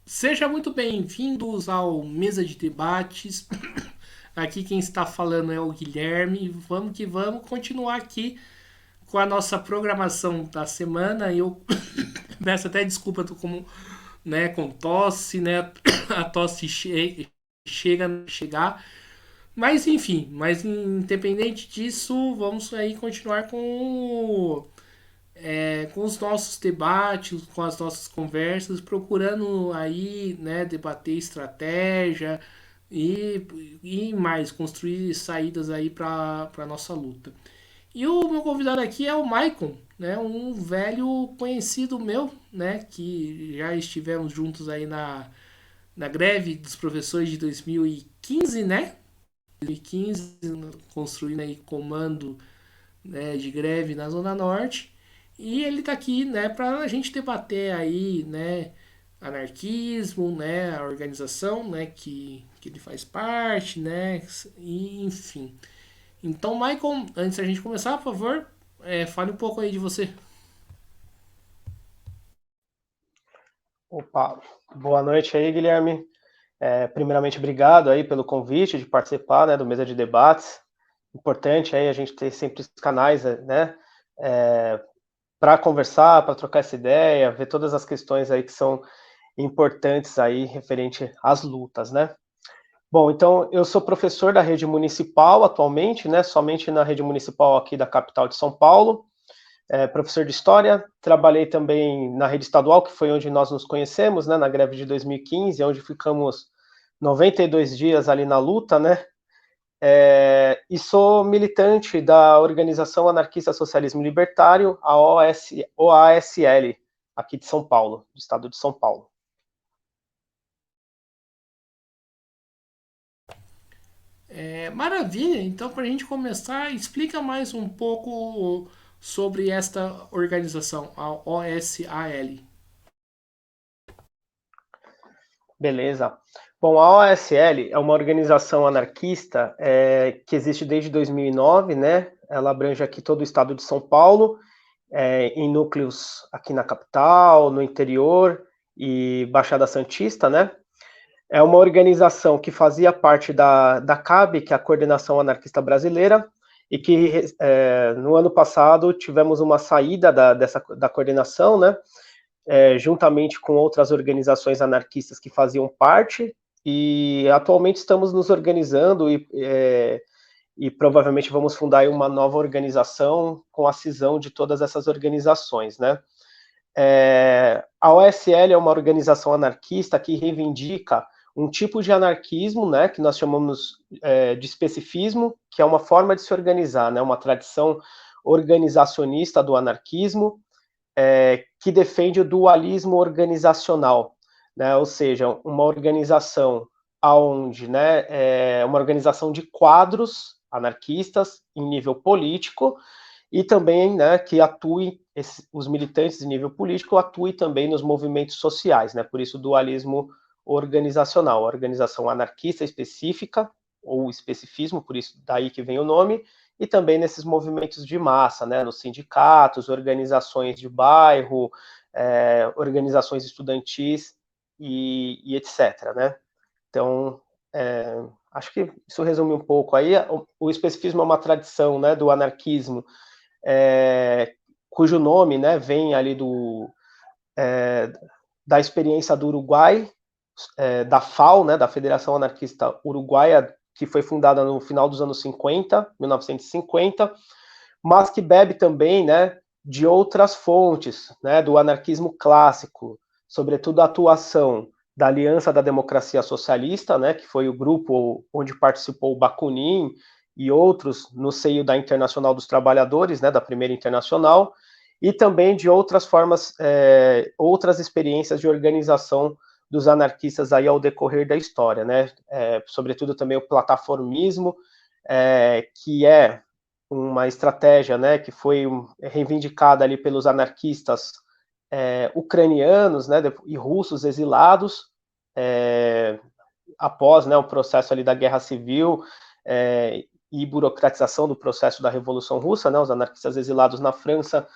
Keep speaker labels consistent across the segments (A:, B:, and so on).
A: Seja muito bem-vindos ao Mesa de Debates. Aqui quem está falando é o Guilherme. Vamos que vamos continuar aqui com a nossa programação da semana. Eu peço até desculpa, tô com tosse, né? A tosse chega a chegar. Mas enfim, mas independente disso, vamos aí continuar com os nossos debates, com as nossas conversas, procurando aí, né, debater estratégia e mais, construir saídas aí para a nossa luta. E o meu convidado aqui é o Maicon, né, um velho conhecido meu, né, que já estivemos juntos aí na greve dos professores de 2015, né? 2015, construindo aí comando, né, de greve na Zona Norte. E ele está aqui, né, para a gente debater aí, né, anarquismo, né, a organização, né, que ele faz parte, né, e, enfim. Então, Michael, antes da gente começar, por favor, fale um pouco aí de você.
B: Opa, boa noite aí, Guilherme. Primeiramente, obrigado aí pelo convite de participar, né, do Mesa de Debates. Importante aí a gente ter sempre os canais, né, para conversar, para trocar essa ideia, ver todas as questões aí que são importantes aí referente às lutas, né. Bom, então eu sou professor da rede municipal atualmente, né, somente na rede municipal aqui da capital de São Paulo. Professor de História, trabalhei também na rede estadual, que foi onde nós nos conhecemos, né, na greve de 2015, onde ficamos 92 dias ali na luta, né, e sou militante da Organização Anarquista Socialismo Libertário, a OASL, aqui de São Paulo, do estado de São Paulo.
A: Maravilha, então para a gente começar, explica mais um pouco sobre esta organização, a OSAL.
B: Beleza. Bom, a OASL é uma organização anarquista que existe desde 2009, né? Ela abrange aqui todo o estado de São Paulo, em núcleos aqui na capital, no interior e Baixada Santista, né? É uma organização que fazia parte da CAB, que é a Coordenação Anarquista Brasileira, e que no ano passado tivemos uma saída da coordenação, né? Juntamente com outras organizações anarquistas que faziam parte, e atualmente estamos nos organizando e provavelmente vamos fundar uma nova organização com a cisão de todas essas organizações, né? A OSL é uma organização anarquista que reivindica um tipo de anarquismo, né, que nós chamamos de especifismo, que é uma forma de se organizar, né, uma tradição organizacionista do anarquismo, que defende o dualismo organizacional, né, ou seja, uma organização aonde, né, uma organização de quadros anarquistas em nível político e também, né, que atue os militantes em nível político atuem também nos movimentos sociais, né? Por isso o dualismo organizacional, a organização anarquista específica ou especifismo, por isso daí que vem o nome, e também nesses movimentos de massa, né, nos sindicatos, organizações de bairro, organizações estudantis e etc., né? Então, acho que isso resume um pouco aí. O especifismo é uma tradição, né, do anarquismo, cujo nome, né, vem ali da experiência do Uruguai, da FAU, né, da Federação Anarquista Uruguaia, que foi fundada no final dos anos 50, 1950, mas que bebe também, né, de outras fontes, né, do anarquismo clássico, sobretudo a atuação da Aliança da Democracia Socialista, né, que foi o grupo onde participou o Bakunin e outros no seio da Internacional dos Trabalhadores, né, da Primeira Internacional, e também de outras formas, outras experiências de organização dos anarquistas aí ao decorrer da história, né, sobretudo também o plataformismo, que é uma estratégia, né, que foi reivindicada ali pelos anarquistas ucranianos, né, e russos exilados, após, né, o processo ali da Guerra Civil e burocratização do processo da Revolução Russa, né, os anarquistas exilados na França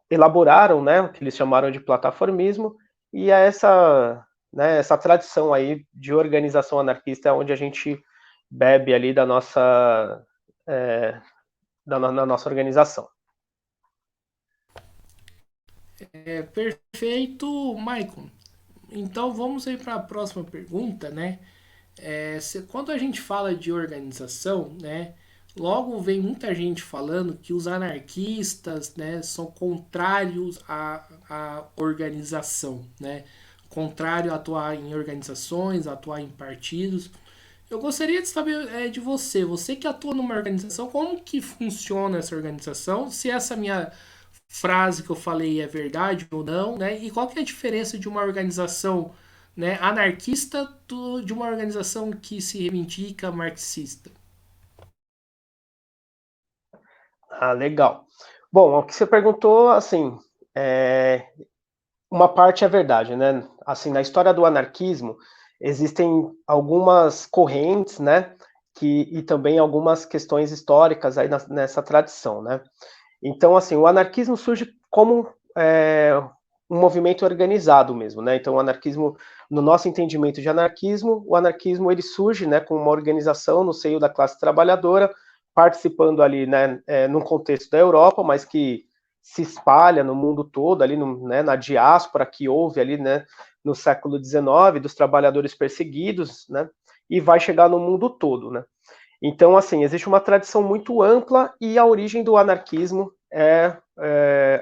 B: elaboraram, né, o que eles chamaram de plataformismo, e é essa, né, essa tradição aí de organização anarquista é onde a gente bebe ali da nossa, na nossa organização.
A: Perfeito, Maicon. Então vamos aí para a próxima pergunta, né? Quando a gente fala de organização, né? Logo vem muita gente falando que os anarquistas, né, são contrários à organização, né? Contrário a atuar em organizações, atuar em partidos. Eu gostaria de saber de você, você que atua numa organização, como que funciona essa organização? Se essa minha frase que eu falei é verdade ou não, né? E qual que é a diferença de uma organização, né, anarquista de uma organização que se reivindica marxista?
B: Ah, legal. Bom, o que você perguntou, assim, é, uma parte é verdade, né? Assim, na história do anarquismo existem algumas correntes, né? E também algumas questões históricas aí nessa tradição, né? Então, assim, o anarquismo surge como um movimento organizado mesmo, né? Então, o anarquismo, no nosso entendimento de anarquismo, o anarquismo ele surge, né, com uma organização no seio da classe trabalhadora, participando ali, né, num contexto da Europa, mas que se espalha no mundo todo, ali, né, na diáspora que houve ali, né, no século XIX, dos trabalhadores perseguidos, né, e vai chegar no mundo todo, né. Então, assim, existe uma tradição muito ampla e a origem do anarquismo é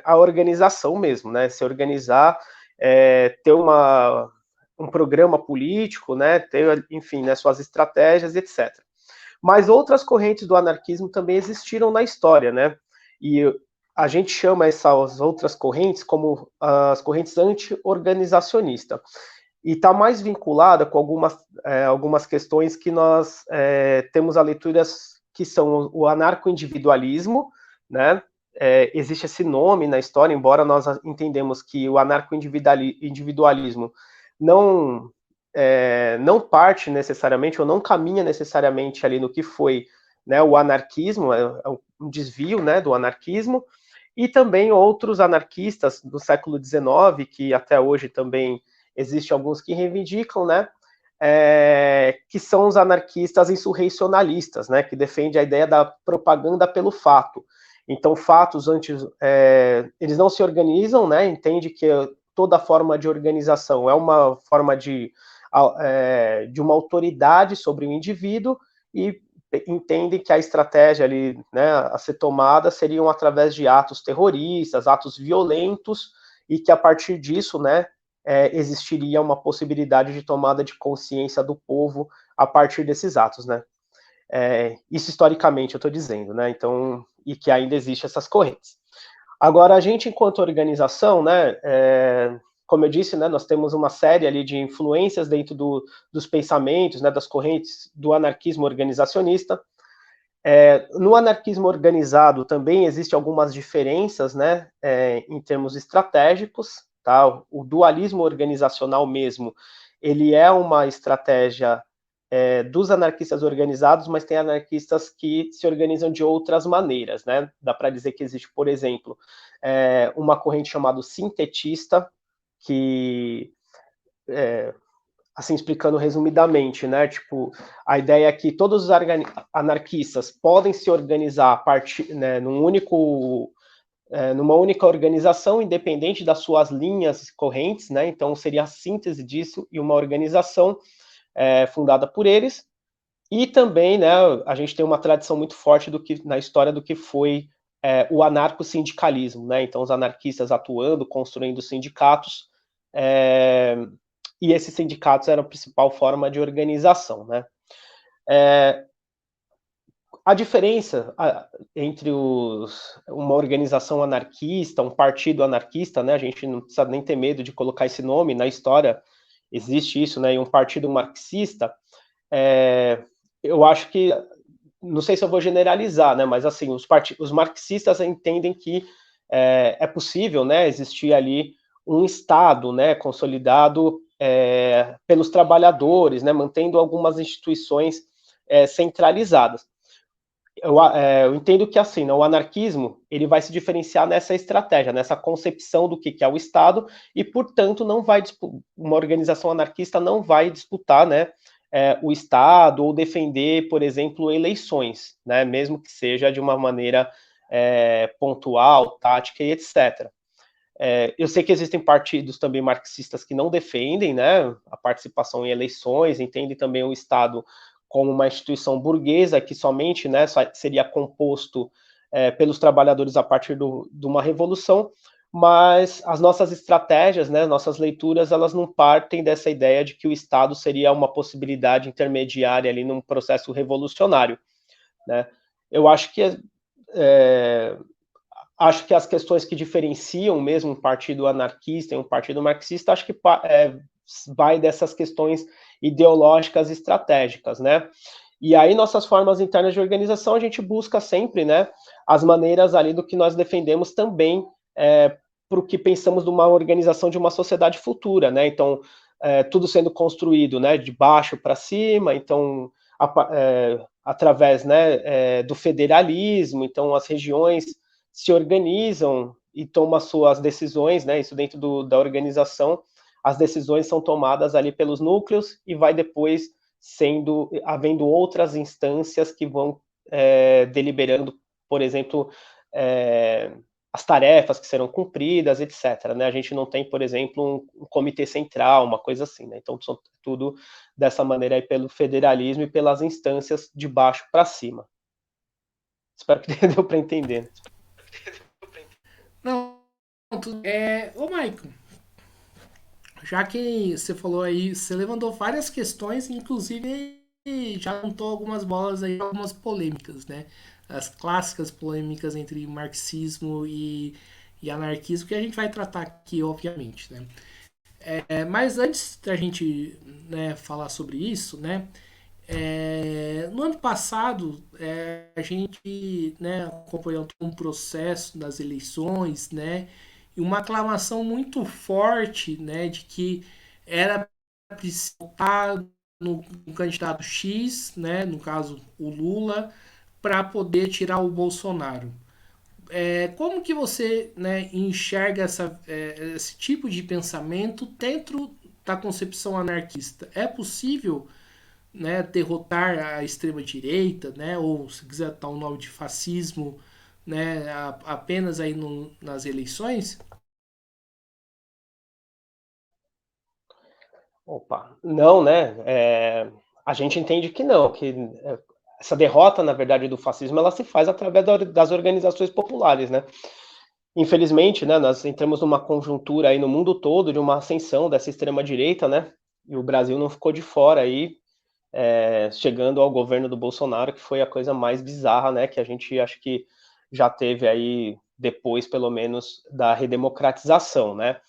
B: a organização mesmo, né? Se organizar, ter um programa político, né? Ter, enfim, né, suas estratégias, etc. Mas outras correntes do anarquismo também existiram na história, né? E a gente chama essas outras correntes como as correntes anti-organizacionistas e está mais vinculada com algumas questões que nós temos a leituras que são o anarco-individualismo, né? Existe esse nome na história, embora nós entendemos que o anarco-individualismo não não parte necessariamente ou não caminha necessariamente ali no que foi, né, o anarquismo, é um desvio, né, do anarquismo, e também outros anarquistas do século XIX, que até hoje também existem alguns que reivindicam, né? Que são os anarquistas insurrecionalistas, né? Que defendem a ideia da propaganda pelo fato. Então, fatos antes, eles não se organizam, né? Entende que toda forma de organização é uma forma de uma autoridade sobre o indivíduo e entendem que a estratégia ali, né, a ser tomada seriam através de atos terroristas, atos violentos, e que a partir disso, né, existiria uma possibilidade de tomada de consciência do povo a partir desses atos, né? Isso historicamente eu estou dizendo, né? Então, e que ainda existem essas correntes. Agora, a gente, enquanto organização, né, como eu disse, né, nós temos uma série ali de influências dentro dos pensamentos, né, das correntes do anarquismo organizacionista. No anarquismo organizado também existem algumas diferenças, né, em termos estratégicos, tá? O dualismo organizacional mesmo, ele é uma estratégia dos anarquistas organizados, mas tem anarquistas que se organizam de outras maneiras, né? Dá para dizer que existe, por exemplo, uma corrente chamada sintetista, que assim, explicando resumidamente, né? Tipo, a ideia é que todos os anarquistas podem se organizar a partir, né, numa única organização, independente das suas linhas correntes, né? Então, seria a síntese disso e uma organização fundada por eles. E também, né, a gente tem uma tradição muito forte na história do que foi o anarco-sindicalismo, né? Então, os anarquistas atuando, construindo sindicatos, é, e esses sindicatos eram a principal forma de organização, né? A diferença entre uma organização anarquista, um partido anarquista, né? A gente não precisa nem ter medo de colocar esse nome na história, existe isso, né? E um partido marxista, eu acho que, não sei se eu vou generalizar, né? Mas assim, os marxistas entendem que possível, né? Existir ali um Estado, né? Consolidado pelos trabalhadores, né? Mantendo algumas instituições centralizadas. eu entendo que assim, né, o anarquismo ele vai se diferenciar nessa estratégia, nessa concepção do que é o Estado e, portanto, não vai uma organização anarquista não vai disputar, né, o Estado ou defender, por exemplo, eleições, né, mesmo que seja de uma maneira pontual, tática e etc. Eu sei que existem partidos também marxistas que não defendem, né, a participação em eleições, entendem também o Estado como uma instituição burguesa que somente, né, seria composto pelos trabalhadores a partir de uma revolução, mas as nossas estratégias, né, nossas leituras, elas não partem dessa ideia de que o Estado seria uma possibilidade intermediária ali num processo revolucionário, né? Eu é, acho que as questões que diferenciam mesmo um partido anarquista e um partido marxista, acho que vai dessas questões ideológicas e estratégicas, né? E aí, nossas formas internas de organização, a gente busca sempre, né, as maneiras ali do que nós defendemos também para o que pensamos de uma organização de uma sociedade futura, né? Então, tudo sendo construído, né, de baixo para cima, então, através, né, do federalismo, então, as regiões se organizam e tomam suas decisões, né, isso dentro da organização, as decisões são tomadas ali pelos núcleos e vai depois havendo outras instâncias que vão deliberando, por exemplo, as tarefas que serão cumpridas, etc. Né? A gente não tem, por exemplo, um comitê central, uma coisa assim. Né? Então, tudo dessa maneira aí pelo federalismo e pelas instâncias de baixo para cima. Espero que deu para entender.
A: Não, ô Maicon, já que você falou aí, você levantou várias questões, inclusive já levantou algumas bolas aí, algumas polêmicas, né? As clássicas polêmicas entre marxismo e anarquismo, que a gente vai tratar aqui, obviamente, né? Mas antes da gente, né, falar sobre isso, né? No ano passado, a gente, né, acompanhou um processo das eleições, né, e uma aclamação muito forte, né, de que era preciso votar no candidato X, né, no caso o Lula, para poder tirar o Bolsonaro. Como que você, né, enxerga esse tipo de pensamento dentro da concepção anarquista? É possível, né, derrotar a extrema direita, né, ou se quiser dar um nome de fascismo, né, apenas aí nas eleições?
B: Opa, não, né? A gente entende que não, que essa derrota, na verdade, do fascismo, ela se faz através das organizações populares, né? Infelizmente, né, nós entramos numa conjuntura aí no mundo todo de uma ascensão dessa extrema direita, né? E o Brasil não ficou de fora aí, chegando ao governo do Bolsonaro, que foi a coisa mais bizarra, né? Que a gente acho que já teve aí depois, pelo menos, da redemocratização, né?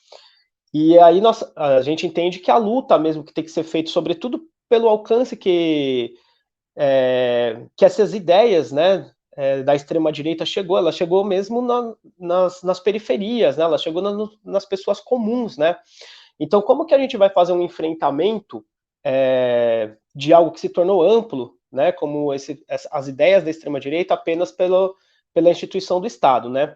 B: E aí a gente entende que a luta mesmo que tem que ser feita, sobretudo pelo alcance que essas ideias, né, da extrema direita ela chegou mesmo nas periferias, né, ela chegou nas pessoas comuns, né. Então, como que a gente vai fazer um enfrentamento de algo que se tornou amplo, né, como as ideias da extrema direita apenas pela instituição do Estado, né?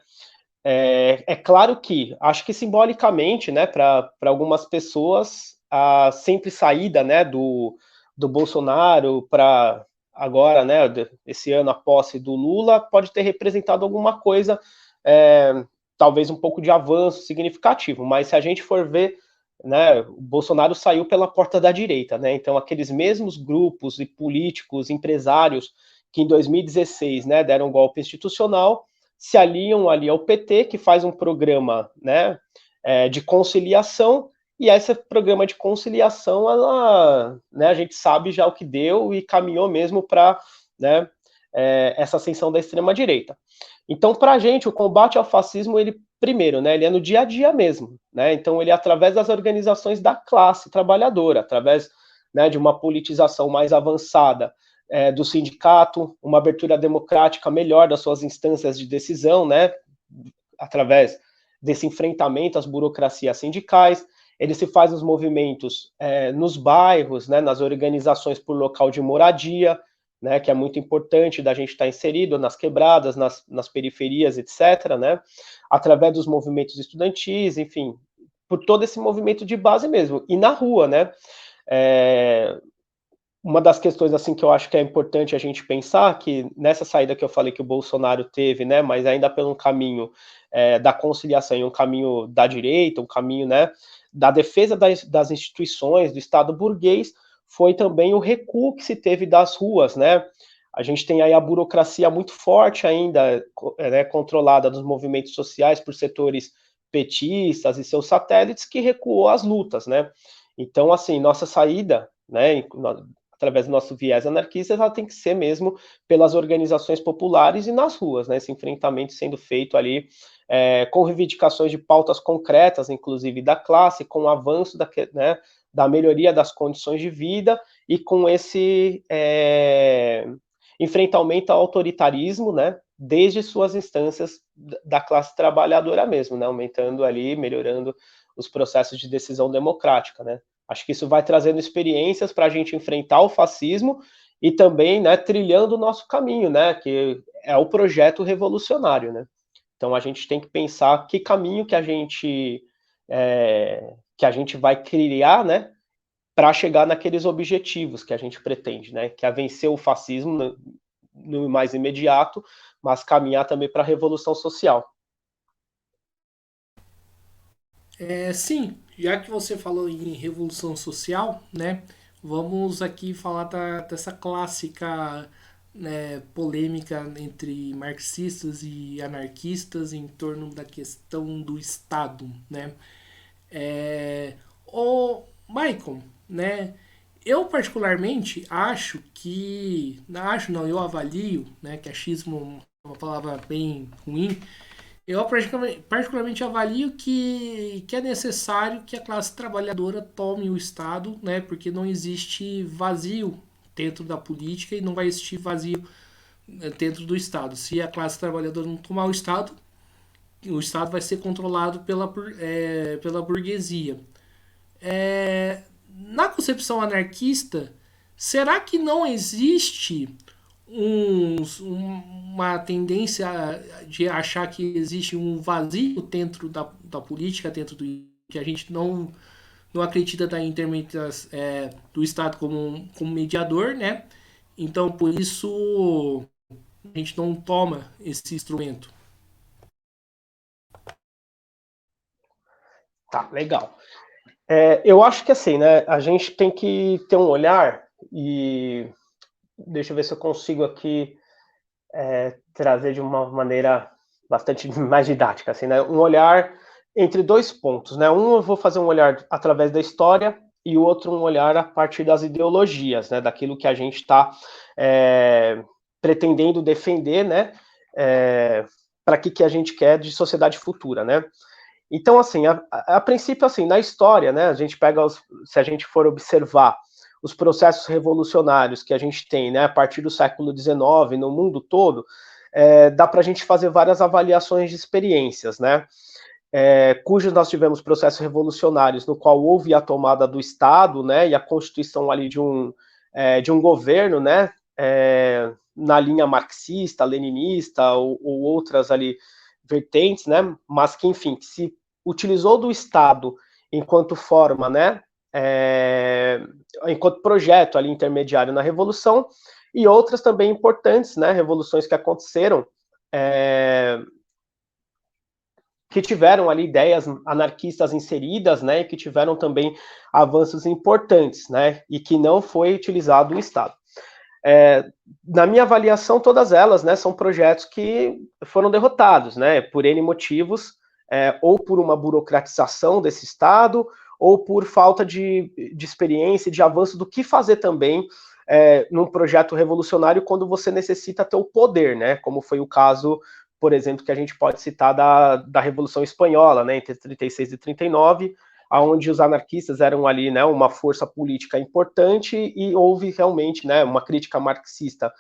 B: Claro que, acho que simbolicamente, né, para algumas pessoas, a sempre saída, né, do Bolsonaro para agora, né, esse ano a posse do Lula, pode ter representado alguma coisa, talvez um pouco de avanço significativo, mas se a gente for ver, né, o Bolsonaro saiu pela porta da direita, né, então aqueles mesmos grupos e políticos, empresários que em 2016, né, deram um golpe institucional, se aliam ali ao PT, que faz um programa, né, de conciliação, e esse programa de conciliação, né, a gente sabe já o que deu e caminhou mesmo para, né, essa ascensão da extrema-direita. Então, para a gente, o combate ao fascismo, ele, primeiro, né, ele é no dia a dia mesmo, né, então ele é através das organizações da classe trabalhadora, através, né, de uma politização mais avançada, do sindicato, uma abertura democrática melhor das suas instâncias de decisão, né, através desse enfrentamento às burocracias sindicais. Ele se faz os movimentos nos bairros, né, nas organizações por local de moradia. né, que é muito importante da gente estar inserido nas quebradas, nas periferias, etc., né, através dos movimentos estudantis, enfim, por todo esse movimento de base mesmo, e na rua, né, uma das questões assim que eu acho que é importante a gente pensar que nessa saída que eu falei que o Bolsonaro teve, né, mas ainda pelo caminho da conciliação e um caminho da direita, um caminho, né, da defesa das instituições, do Estado burguês, foi também o recuo que se teve das ruas, né? A gente tem aí a burocracia muito forte ainda, né, controlada dos movimentos sociais por setores petistas e seus satélites, que recuou as lutas, né? Então, assim, nossa saída, né, através do nosso viés anarquista, ela tem que ser mesmo pelas organizações populares e nas ruas, né? Esse enfrentamento sendo feito ali com reivindicações de pautas concretas, inclusive da classe, com o avanço né, da melhoria das condições de vida e com esse enfrentamento ao autoritarismo, né? Desde suas instâncias da classe trabalhadora mesmo, né? Aumentando ali, melhorando os processos de decisão democrática, né? Acho que isso vai trazendo experiências para a gente enfrentar o fascismo e também, né, trilhando o nosso caminho, né, que é o projeto revolucionário, né. Então a gente tem que pensar que caminho que a gente vai criar, né, para chegar naqueles objetivos que a gente pretende, né, que é vencer o fascismo no mais imediato, mas caminhar também para a revolução social.
A: Sim, já que você falou em revolução social, né? Vamos aqui falar dessa clássica, né, polêmica entre marxistas e anarquistas em torno da questão do Estado, né? O Michael, né? Eu particularmente acho não, eu avalio, né, que achismo é uma palavra bem ruim. Eu particularmente avalio que é necessário que a classe trabalhadora tome o Estado, né, porque não existe vazio dentro da política e não vai existir vazio dentro do Estado. Se a classe trabalhadora não tomar o Estado vai ser controlado pela burguesia. Na concepção anarquista, será que não existe uma tendência de achar que existe um vazio dentro da política, dentro do que a gente não acredita da intermediação do Estado como mediador, né? Então, por isso, a gente não toma esse instrumento.
B: Tá, legal. Eu acho que assim, né, a gente tem que ter um olhar e deixa eu ver se eu consigo aqui trazer de uma maneira bastante mais didática, assim, né? Um olhar entre dois pontos, né? Um eu vou fazer um olhar através da história e o outro um olhar a partir das ideologias, né? Daquilo que a gente está pretendendo defender, né? Para que a gente quer de sociedade futura, né? Então, assim, a princípio, assim, na história, né? A gente pega se a gente for observar os processos revolucionários que a gente tem, né, a partir do século XIX no mundo todo, dá para a gente fazer várias avaliações de experiências, né, cujos nós tivemos processos revolucionários no qual houve a tomada do Estado, né, e a constituição ali de um governo, né, na linha marxista, leninista ou outras ali vertentes, né, mas que, enfim, que se utilizou do Estado enquanto forma, né, enquanto projeto ali intermediário na Revolução, e outras também importantes, né, revoluções que aconteceram, que tiveram ali ideias anarquistas inseridas, né, e que tiveram também avanços importantes, né, e que não foi utilizado o Estado. Na minha avaliação, todas elas, né, são projetos que foram derrotados, né, por N motivos, ou por uma burocratização desse Estado, ou por falta de experiência e de avanço do que fazer também num projeto revolucionário quando você necessita ter o poder, né, como foi o caso, por exemplo, que a gente pode citar da Revolução Espanhola, né, entre 36 e 39, onde os anarquistas eram ali, né, uma força política importante e houve realmente, né, uma crítica marxista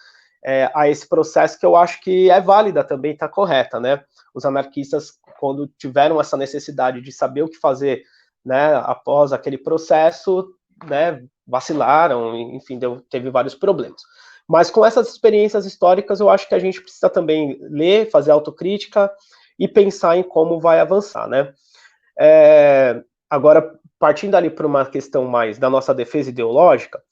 B: a esse processo que eu acho que é válida também, está correta, né? Os anarquistas, quando tiveram essa necessidade de saber o que fazer, né, após aquele processo, né, vacilaram, enfim, teve vários problemas. Mas com essas experiências históricas, eu acho que a gente precisa também ler, fazer autocrítica e pensar em como vai avançar, né? Agora, partindo ali para uma questão mais da nossa defesa ideológica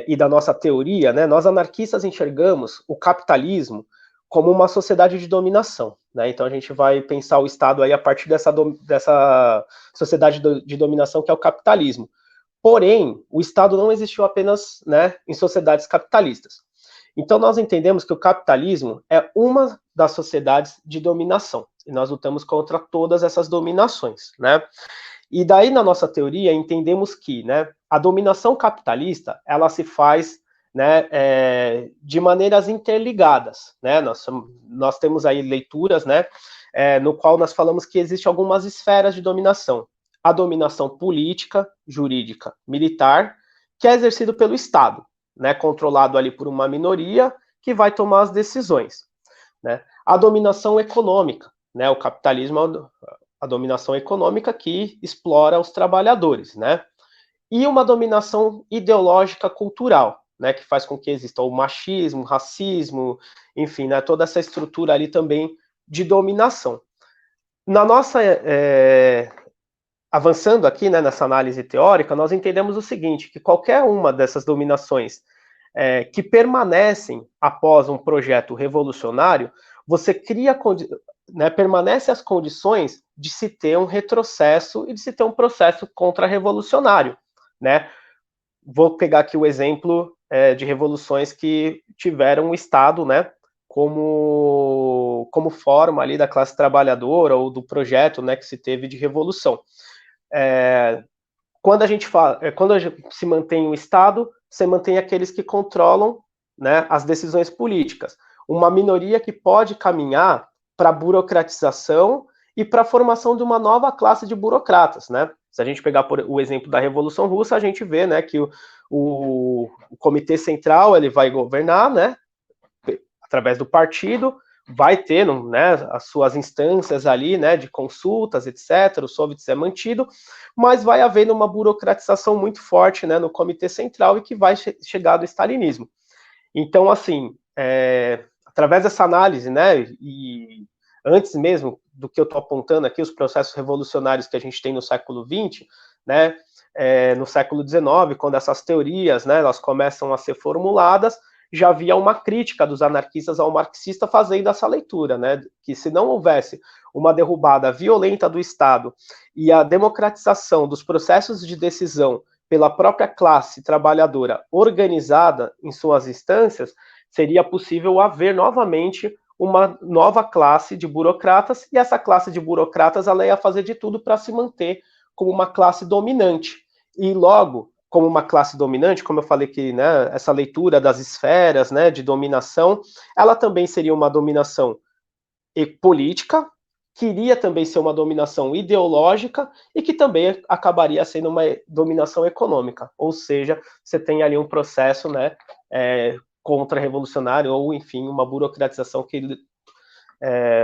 B: e da nossa teoria, né? Nós anarquistas enxergamos o capitalismo como uma sociedade de dominação, né? Então a gente vai pensar o Estado aí a partir dessa sociedade de dominação que é o capitalismo. Porém, o Estado não existiu apenas, né, em sociedades capitalistas. Então, nós entendemos que o capitalismo é uma das sociedades de dominação, e nós lutamos contra todas essas dominações, né? E daí, na nossa teoria, entendemos que, né, a dominação capitalista, ela se faz, né, de maneiras interligadas, né? Nós temos aí leituras, né, no qual nós falamos que existem algumas esferas de dominação. A dominação política, jurídica, militar, que é exercido pelo Estado, né, controlado ali por uma minoria que vai tomar as decisões, né? A dominação econômica, né? O capitalismo é a dominação econômica que explora os trabalhadores, né? E uma dominação ideológica cultural, né, que faz com que exista o machismo, racismo, enfim, né, toda essa estrutura ali também de dominação. Na nossa avançando aqui, né, nessa análise teórica, nós entendemos o seguinte, que qualquer uma dessas dominações que permanecem após um projeto revolucionário, você cria, né, permanece as condições de se ter um retrocesso e de se ter um processo contra-revolucionário, né? Vou pegar aqui o exemplo de revoluções que tiveram o Estado, né, como forma ali da classe trabalhadora ou do projeto, né, que se teve de revolução. Quando a gente se mantém o Estado, você mantém aqueles que controlam, né, as decisões políticas. Uma minoria que pode caminhar para a burocratização e para a formação de uma nova classe de burocratas, né? Se a gente pegar o exemplo da Revolução Russa, a gente vê, né, que o Comitê Central ele vai governar, né, através do partido, vai ter, né, as suas instâncias ali, né, de consultas, etc. O Soviets é mantido, mas vai haver uma burocratização muito forte, né, no Comitê Central e que vai chegar do stalinismo. Então, assim, através dessa análise, né, e antes mesmo do que eu estou apontando aqui, os processos revolucionários que a gente tem no século XX, né, no século XIX, quando essas teorias, né, elas começam a ser formuladas, já havia uma crítica dos anarquistas ao marxista fazendo essa leitura, né, que se não houvesse uma derrubada violenta do Estado e a democratização dos processos de decisão pela própria classe trabalhadora organizada em suas instâncias, seria possível haver novamente uma nova classe de burocratas, e essa classe de burocratas ela ia fazer de tudo para se manter como uma classe dominante. E logo, como uma classe dominante, como eu falei que, né, essa leitura das esferas, né, de dominação, ela também seria uma dominação política, queria também ser uma dominação ideológica e que também acabaria sendo uma dominação econômica. Ou seja, você tem ali um processo, né, contra-revolucionário ou, enfim, uma burocratização que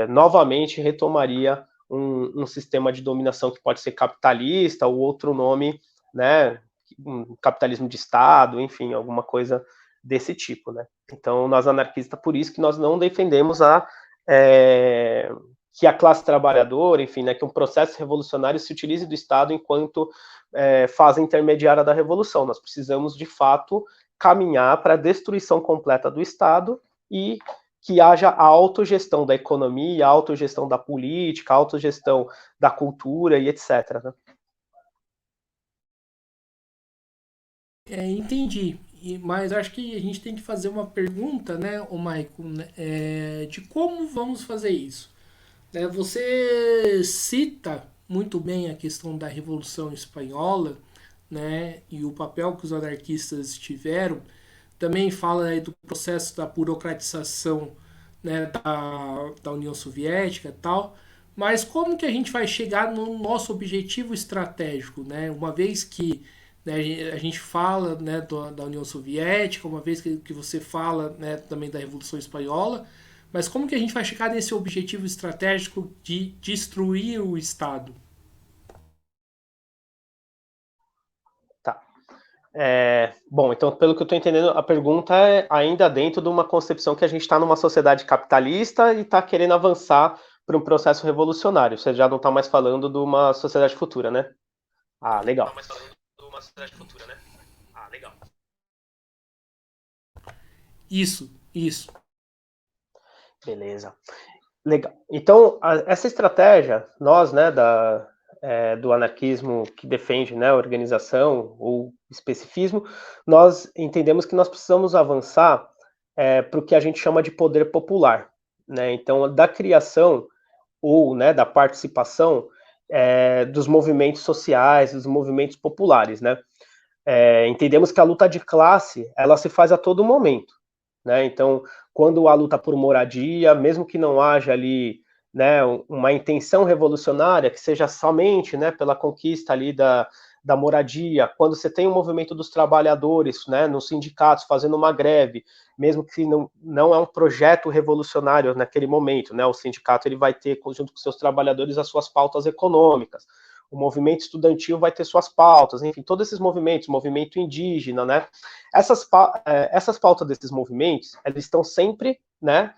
B: novamente retomaria um sistema de dominação que pode ser capitalista ou outro nome, né, um capitalismo de Estado, enfim, alguma coisa desse tipo, né? Então, nós anarquistas, por isso que nós não defendemos que a classe trabalhadora, enfim, né, que um processo revolucionário se utilize do Estado enquanto fase intermediária da revolução. Nós precisamos, de fato, caminhar para a destruição completa do Estado e que haja a autogestão da economia, a autogestão da política, a autogestão da cultura e etc. Né?
A: Entendi. Mas acho que a gente tem que fazer uma pergunta, né, o Maicon, né, de como vamos fazer isso. Você cita muito bem a questão da Revolução Espanhola, né, e o papel que os anarquistas tiveram. Também fala aí do processo da burocratização, né, da União Soviética e tal. Mas como que a gente vai chegar no nosso objetivo estratégico, né? Uma vez que, né, a gente fala, né, da União Soviética, uma vez que você fala, né, também da Revolução Espanhola, mas como que a gente vai chegar nesse objetivo estratégico de destruir o Estado?
B: Tá. Bom, então, pelo que eu estou entendendo, a pergunta é ainda dentro de uma concepção que a gente está numa sociedade capitalista e está querendo avançar para um processo revolucionário. Você já não está mais falando de uma sociedade futura, né? Ah, legal.
A: Isso.
B: Beleza. Legal. Então, essa estratégia, nós, né, do anarquismo que defende, né, organização ou especificismo, nós entendemos que nós precisamos avançar para o que a gente chama de poder popular, né? Então, da criação ou, né, da participação dos movimentos sociais, dos movimentos populares, né? Entendemos que a luta de classe, ela se faz a todo momento, né? Então, quando há luta por moradia, mesmo que não haja ali, né, uma intenção revolucionária, que seja somente, né, pela conquista ali da moradia, quando você tem o movimento dos trabalhadores, né, nos sindicatos fazendo uma greve, mesmo que não é um projeto revolucionário naquele momento, né, o sindicato ele vai ter, junto com seus trabalhadores, as suas pautas econômicas, o movimento estudantil vai ter suas pautas, enfim, todos esses movimentos, movimento indígena, né, essas pautas desses movimentos, eles estão sempre, né,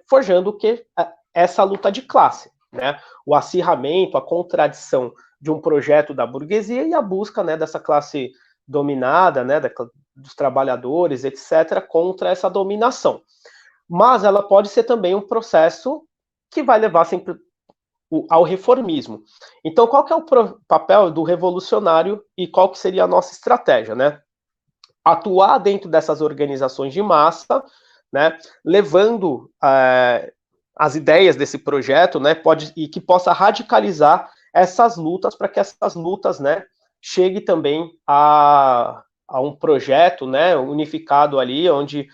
B: forjando o que essa luta de classe, né, o acirramento, a contradição de um projeto da burguesia e a busca, né, dessa classe dominada, né, dos trabalhadores, etc., contra essa dominação. Mas ela pode ser também um processo que vai levar sempre ao reformismo. Então, qual que é o papel do revolucionário e qual que seria a nossa estratégia, né? Atuar dentro dessas organizações de massa, né, levando as ideias desse projeto, né, e que possa radicalizar essas lutas para que essas lutas, né, chegue também a um projeto, né, unificado ali, onde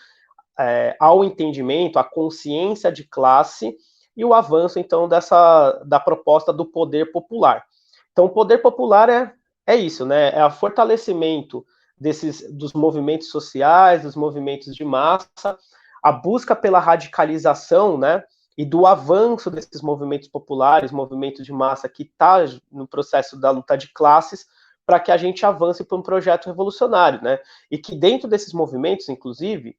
B: há o entendimento, a consciência de classe e o avanço, então, da proposta do poder popular. Então, o poder popular é isso, né, é o fortalecimento dos movimentos sociais, dos movimentos de massa, a busca pela radicalização, né, e do avanço desses movimentos populares, movimentos de massa que está no processo da luta de classes, para que a gente avance para um projeto revolucionário, né, e que dentro desses movimentos, inclusive,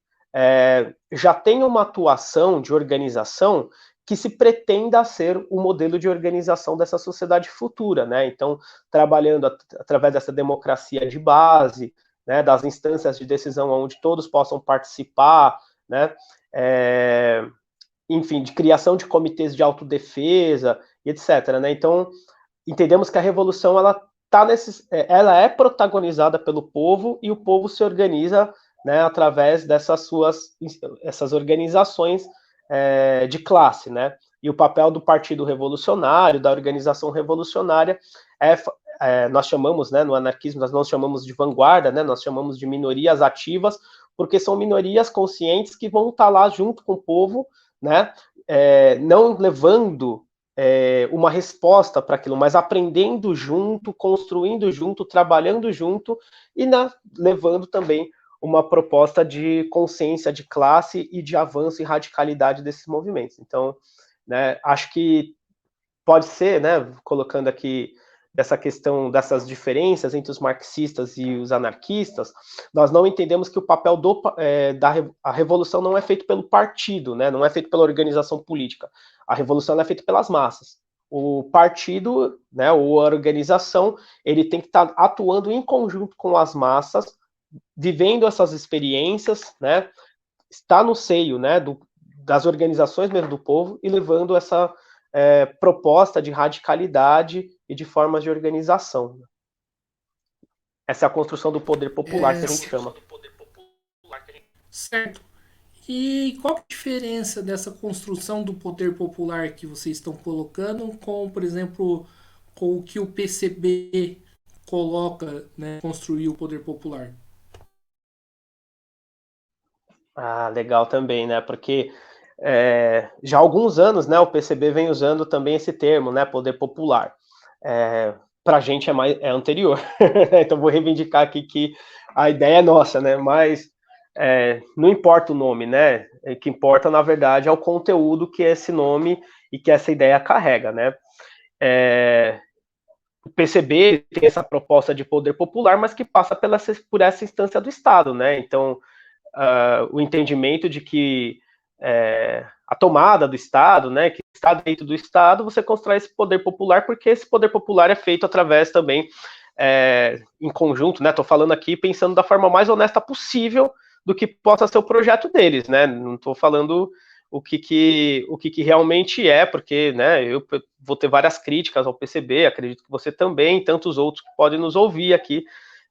B: já tem uma atuação de organização que se pretenda ser o modelo de organização dessa sociedade futura, né? Então, trabalhando através dessa democracia de base, né, das instâncias de decisão onde todos possam participar, né, enfim, de criação de comitês de autodefesa, etc. Né? Então, entendemos que a revolução ela é protagonizada pelo povo e o povo se organiza, né, através essas organizações de classe, né? E o papel do Partido Revolucionário, da organização revolucionária, nós chamamos, né, no anarquismo, nós não chamamos de vanguarda, né, nós chamamos de minorias ativas, porque são minorias conscientes que vão estar lá junto com o povo, né, não levando uma resposta para aquilo, mas aprendendo junto, construindo junto, trabalhando junto e levando também uma proposta de consciência de classe e de avanço e radicalidade desses movimentos. Então, né, acho que pode ser, né, colocando aqui dessa questão dessas diferenças entre os marxistas e os anarquistas, nós não entendemos que o papel a revolução não é feito pelo partido, né, não é feito pela organização política. A revolução é feita pelas massas. O partido, né, ou a organização, ele tem que estar atuando em conjunto com as massas, vivendo essas experiências, né, está no seio, né, das organizações mesmo do povo e levando essa proposta de radicalidade e de formas de organização. Essa é a construção do poder popular que a gente chama.
A: Certo. E qual é a diferença dessa construção do poder popular que vocês estão colocando com, por exemplo, com o que o PCB coloca, né, construir o poder popular?
B: Ah, legal também, né? Porque já há alguns anos, né, o PCB vem usando também esse termo, né, poder popular. Para a gente é anterior, então vou reivindicar aqui que a ideia é nossa, né? Mas não importa o nome, né? O que importa, na verdade, é o conteúdo que esse nome e que essa ideia carrega, né? o PCB tem essa proposta de poder popular, mas que passa por essa instância do Estado, né? Então, o entendimento de que a tomada do Estado, né, que está dentro do Estado, você constrói esse poder popular, porque esse poder popular é feito através também, em conjunto, né? Estou falando aqui pensando da forma mais honesta possível do que possa ser o projeto deles, né? Não estou falando o que realmente é, porque, né, eu vou ter várias críticas ao PCB, acredito que você também, e tantos outros que podem nos ouvir aqui,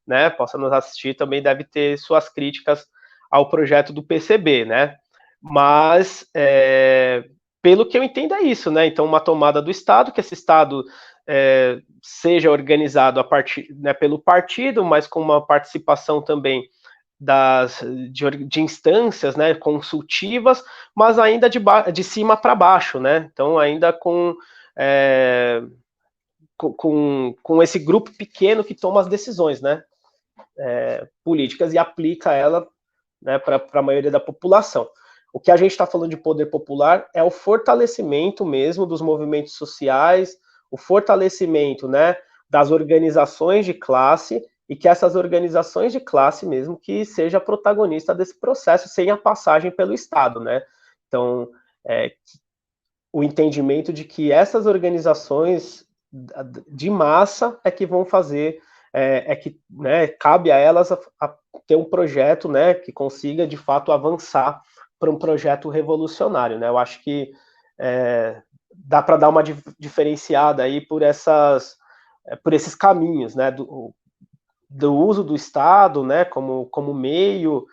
B: né, possa nos assistir, também deve ter suas críticas ao projeto do PCB, né? Mas, pelo que eu entendo, é isso, né? Então, uma tomada do Estado, que esse Estado seja organizado a partir, né, pelo partido, mas com uma participação também de instâncias, né, consultivas, mas ainda de cima para baixo, né? Então, ainda com esse grupo pequeno que toma as decisões, né, políticas e aplica ela, né, para a maioria da população. O que a gente está falando de poder popular é o fortalecimento mesmo dos movimentos sociais, o fortalecimento, né, das organizações de classe, e que essas organizações de classe mesmo que seja protagonista desse processo sem a passagem pelo Estado, né? Então, o entendimento de que essas organizações de massa é que vão fazer, que, né, cabe a elas a ter um projeto, né, que consiga de fato avançar para um projeto revolucionário, né? Eu acho que dá para dar uma diferenciada aí por esses caminhos, né, do uso do Estado, né, como meio,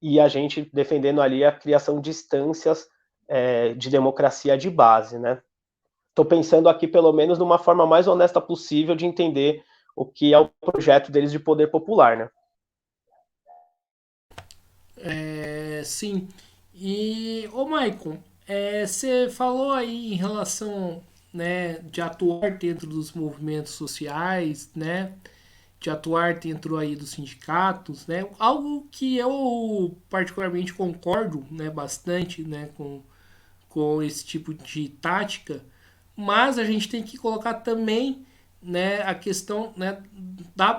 B: e a gente defendendo ali a criação de instâncias de democracia de base, né? Estou pensando aqui, pelo menos, numa forma mais honesta possível de entender o que é o projeto deles de poder popular, né?
A: Sim. E, ô Maicon, você falou aí em relação, né, de atuar dentro dos movimentos sociais, né, de atuar dentro aí dos sindicatos, né, algo que eu particularmente concordo, né, bastante, né, com esse tipo de tática, mas a gente tem que colocar também, né, a questão, né, da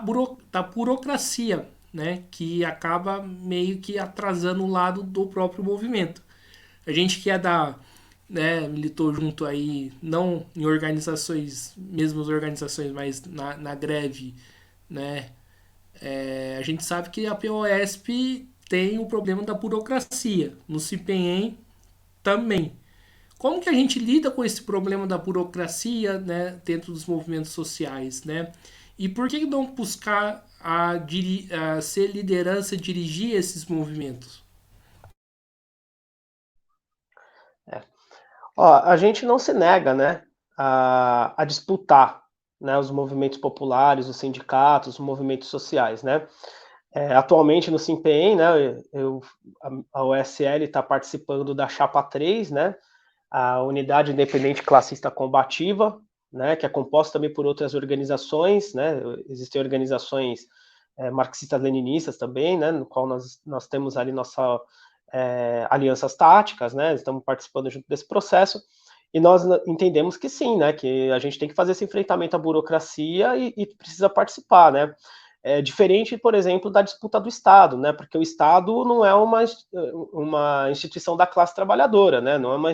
A: burocracia, né, que acaba meio que atrasando o lado do próprio movimento. A gente que é da, né, militou junto aí, não em organizações, mesmas organizações, mas na greve, né, a gente sabe que a POSP tem o problema da burocracia, no CPEM também. Como que a gente lida com esse problema da burocracia, né, dentro dos movimentos sociais, né? E por que não buscar a ser liderança, dirigir esses movimentos?
B: Ó, a gente não se nega, né, a disputar, né, os movimentos populares, os sindicatos, os movimentos sociais, né? Atualmente no SIMPEM, né, a OSL está participando da Chapa 3, né, a Unidade Independente Classista Combativa, né, que é composta também por outras organizações, né, existem organizações marxistas-leninistas também, né, no qual nós temos ali nossa alianças táticas, né, estamos participando junto desse processo, e nós entendemos que sim, né, que a gente tem que fazer esse enfrentamento à burocracia e precisa participar, né. Diferente, por exemplo, da disputa do Estado, né? Porque o Estado não é uma instituição da classe trabalhadora, né? Não é uma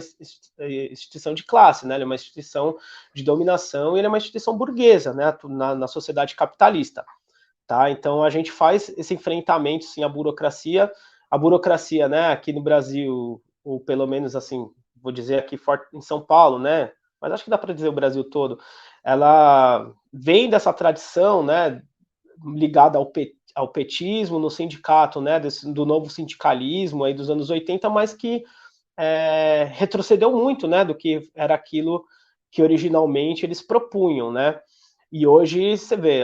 B: instituição de classe, né? Ele é uma instituição de dominação e ele é uma instituição burguesa, né? Na sociedade capitalista, tá? Então a gente faz esse enfrentamento, sim, à burocracia. A burocracia, né? Aqui no Brasil, ou pelo menos assim, vou dizer aqui em São Paulo, né? Mas acho que dá para dizer o Brasil todo. Ela vem dessa tradição, né? Ligada ao petismo no sindicato, né, do novo sindicalismo aí dos anos 80, mas que retrocedeu muito, né, do que era aquilo que originalmente eles propunham, né. E hoje você vê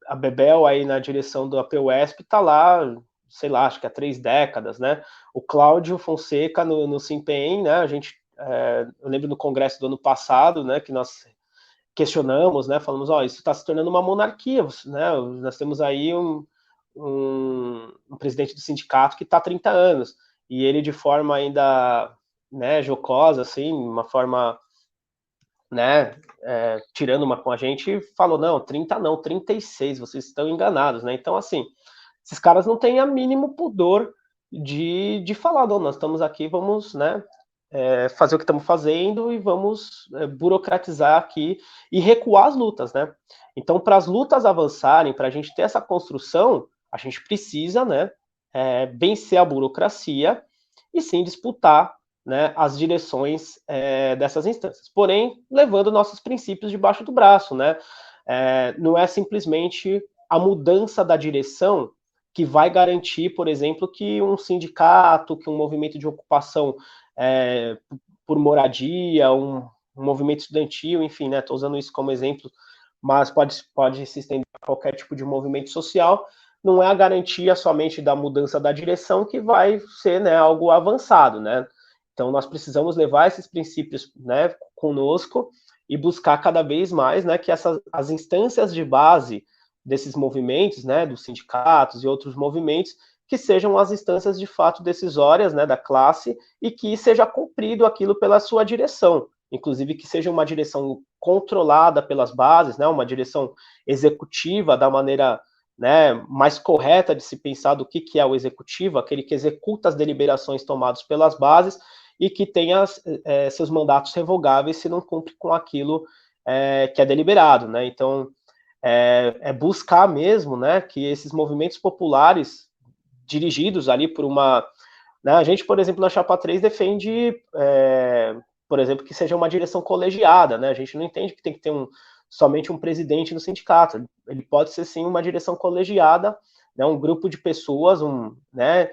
B: a Bebel aí na direção do APUESP está lá, sei lá, acho que há 3 décadas, né. O Cláudio Fonseca no SIMPEM, né, a gente, eu lembro no congresso do ano passado, né, que nós questionamos, né, falamos, ó, isso está se tornando uma monarquia, né, nós temos aí um presidente do sindicato que está há 30 anos, e ele de forma ainda, né, jocosa, assim, uma forma né, tirando uma com a gente, falou, não, 30 não, 36, vocês estão enganados, né? Então, assim, esses caras não têm a mínimo pudor de falar, não, nós estamos aqui, vamos, né, fazer o que estamos fazendo e vamos burocratizar aqui e recuar as lutas, né? Então, para as lutas avançarem, para a gente ter essa construção, a gente precisa, né, vencer a burocracia e sim disputar, né, as direções dessas instâncias. Porém, levando nossos princípios debaixo do braço, né? Não é simplesmente a mudança da direção que vai garantir, por exemplo, que um sindicato, que um movimento de ocupação por moradia, um movimento estudantil, enfim, né? Estou usando isso como exemplo, mas pode se estender a qualquer tipo de movimento social. Não é a garantia somente da mudança da direção que vai ser, né, algo avançado, né? Então nós precisamos levar esses princípios, né, conosco e buscar cada vez mais, né, que as instâncias de base desses movimentos, né, dos sindicatos e outros movimentos, que sejam as instâncias de fato decisórias, né, da classe e que seja cumprido aquilo pela sua direção, inclusive que seja uma direção controlada pelas bases, né, uma direção executiva da maneira, né, mais correta de se pensar do que é o executivo, aquele que executa as deliberações tomadas pelas bases e que tenha seus mandatos revogáveis se não cumpre com aquilo que é deliberado, né? Então, buscar mesmo, né, que esses movimentos populares dirigidos ali por uma... Né, a gente, por exemplo, na Chapa 3 defende, por exemplo, que seja uma direção colegiada, né? A gente não entende que tem que ter somente um presidente no sindicato. Ele pode ser, sim, uma direção colegiada, né, um grupo de pessoas, né,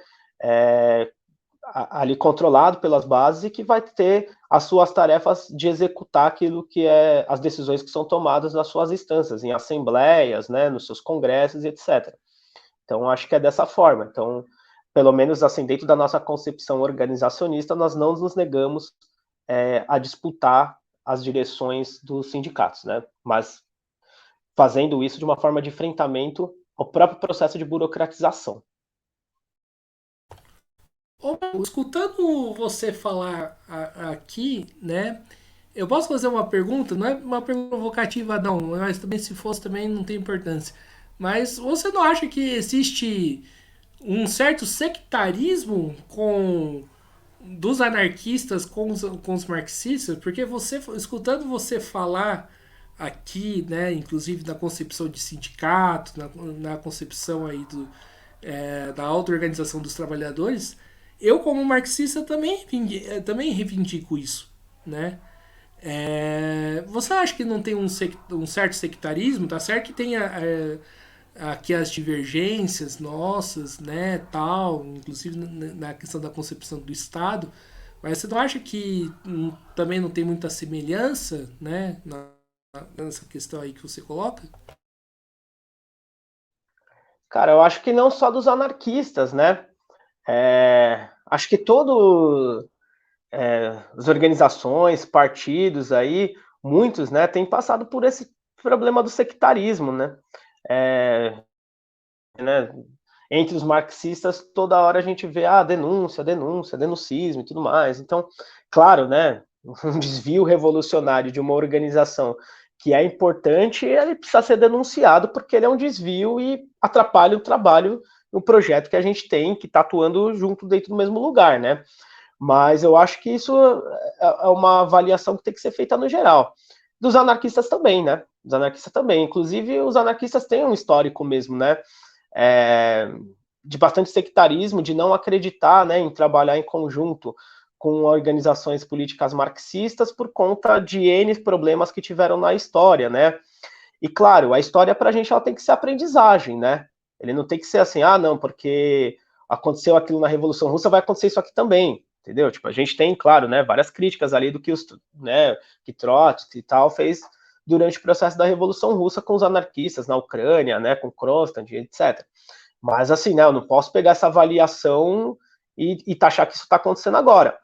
B: ali controlado pelas bases e que vai ter as suas tarefas de executar aquilo que é as decisões que são tomadas nas suas instâncias, em assembleias, né, nos seus congressos e etc. Então, acho que é dessa forma. Então, pelo menos assim, dentro da nossa concepção organizacionista, nós não nos negamos a disputar as direções dos sindicatos, né? Mas fazendo isso de uma forma de enfrentamento ao próprio processo de burocratização.
A: Escutando você falar aqui, né? Eu posso fazer uma pergunta? Não é uma pergunta provocativa, não, mas também se fosse também não tem importância. Mas você não acha que existe um certo sectarismo com dos anarquistas com os marxistas? Porque você, escutando você falar aqui, né, inclusive na concepção de sindicato, na concepção aí da auto-organização dos trabalhadores, eu como marxista também reivindico isso, né? Você acha que não tem um certo sectarismo? Tá certo que tem aqui as divergências nossas, né, tal, inclusive na questão da concepção do Estado, mas você não acha que também não tem muita semelhança, né, nessa questão aí que você coloca?
B: Cara, eu acho que não só dos anarquistas, né? Acho que todo as organizações, partidos aí, muitos, né, têm passado por esse problema do sectarismo, né? Né? Entre os marxistas, toda hora a gente vê denúncia, denúncia, denuncismo e tudo mais. Então, claro, né, um desvio revolucionário de uma organização que é importante, ele precisa ser denunciado porque ele é um desvio e atrapalha o trabalho, o projeto que a gente tem, que está atuando junto dentro do mesmo lugar, né? Mas eu acho que isso é uma avaliação que tem que ser feita no geral. Dos anarquistas também, né? Dos anarquistas também. Inclusive, os anarquistas têm um histórico mesmo, né? De bastante sectarismo, de não acreditar, né, em trabalhar em conjunto com organizações políticas marxistas por conta de N problemas que tiveram na história, né? E claro, a história para a gente ela tem que ser aprendizagem, né? Ele não tem que ser assim, não, porque aconteceu aquilo na Revolução Russa, vai acontecer isso aqui também, entendeu? Tipo, a gente tem, claro, né, várias críticas ali do que que Trotsky e tal fez durante o processo da Revolução Russa com os anarquistas na Ucrânia, né, com Krostań, etc. Mas assim, né, eu não posso pegar essa avaliação e taxar que isso está acontecendo agora.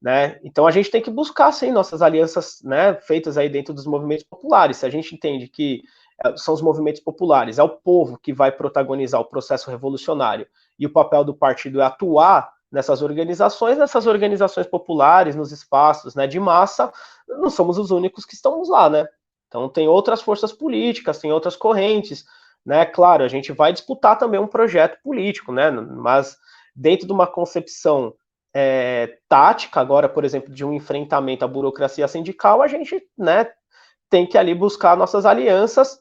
B: Né? Então a gente tem que buscar, sim, nossas alianças, né, feitas aí dentro dos movimentos populares. Se a gente entende que são os movimentos populares, é o povo que vai protagonizar o processo revolucionário e o papel do partido é atuar nessas organizações populares, nos espaços, né, de massa, não somos os únicos que estamos lá, né? Então tem outras forças políticas, tem outras correntes, né? Claro, a gente vai disputar também um projeto político, né? Mas dentro de uma concepção tática, agora, por exemplo, de um enfrentamento à burocracia sindical, a gente, né, tem que ali buscar nossas alianças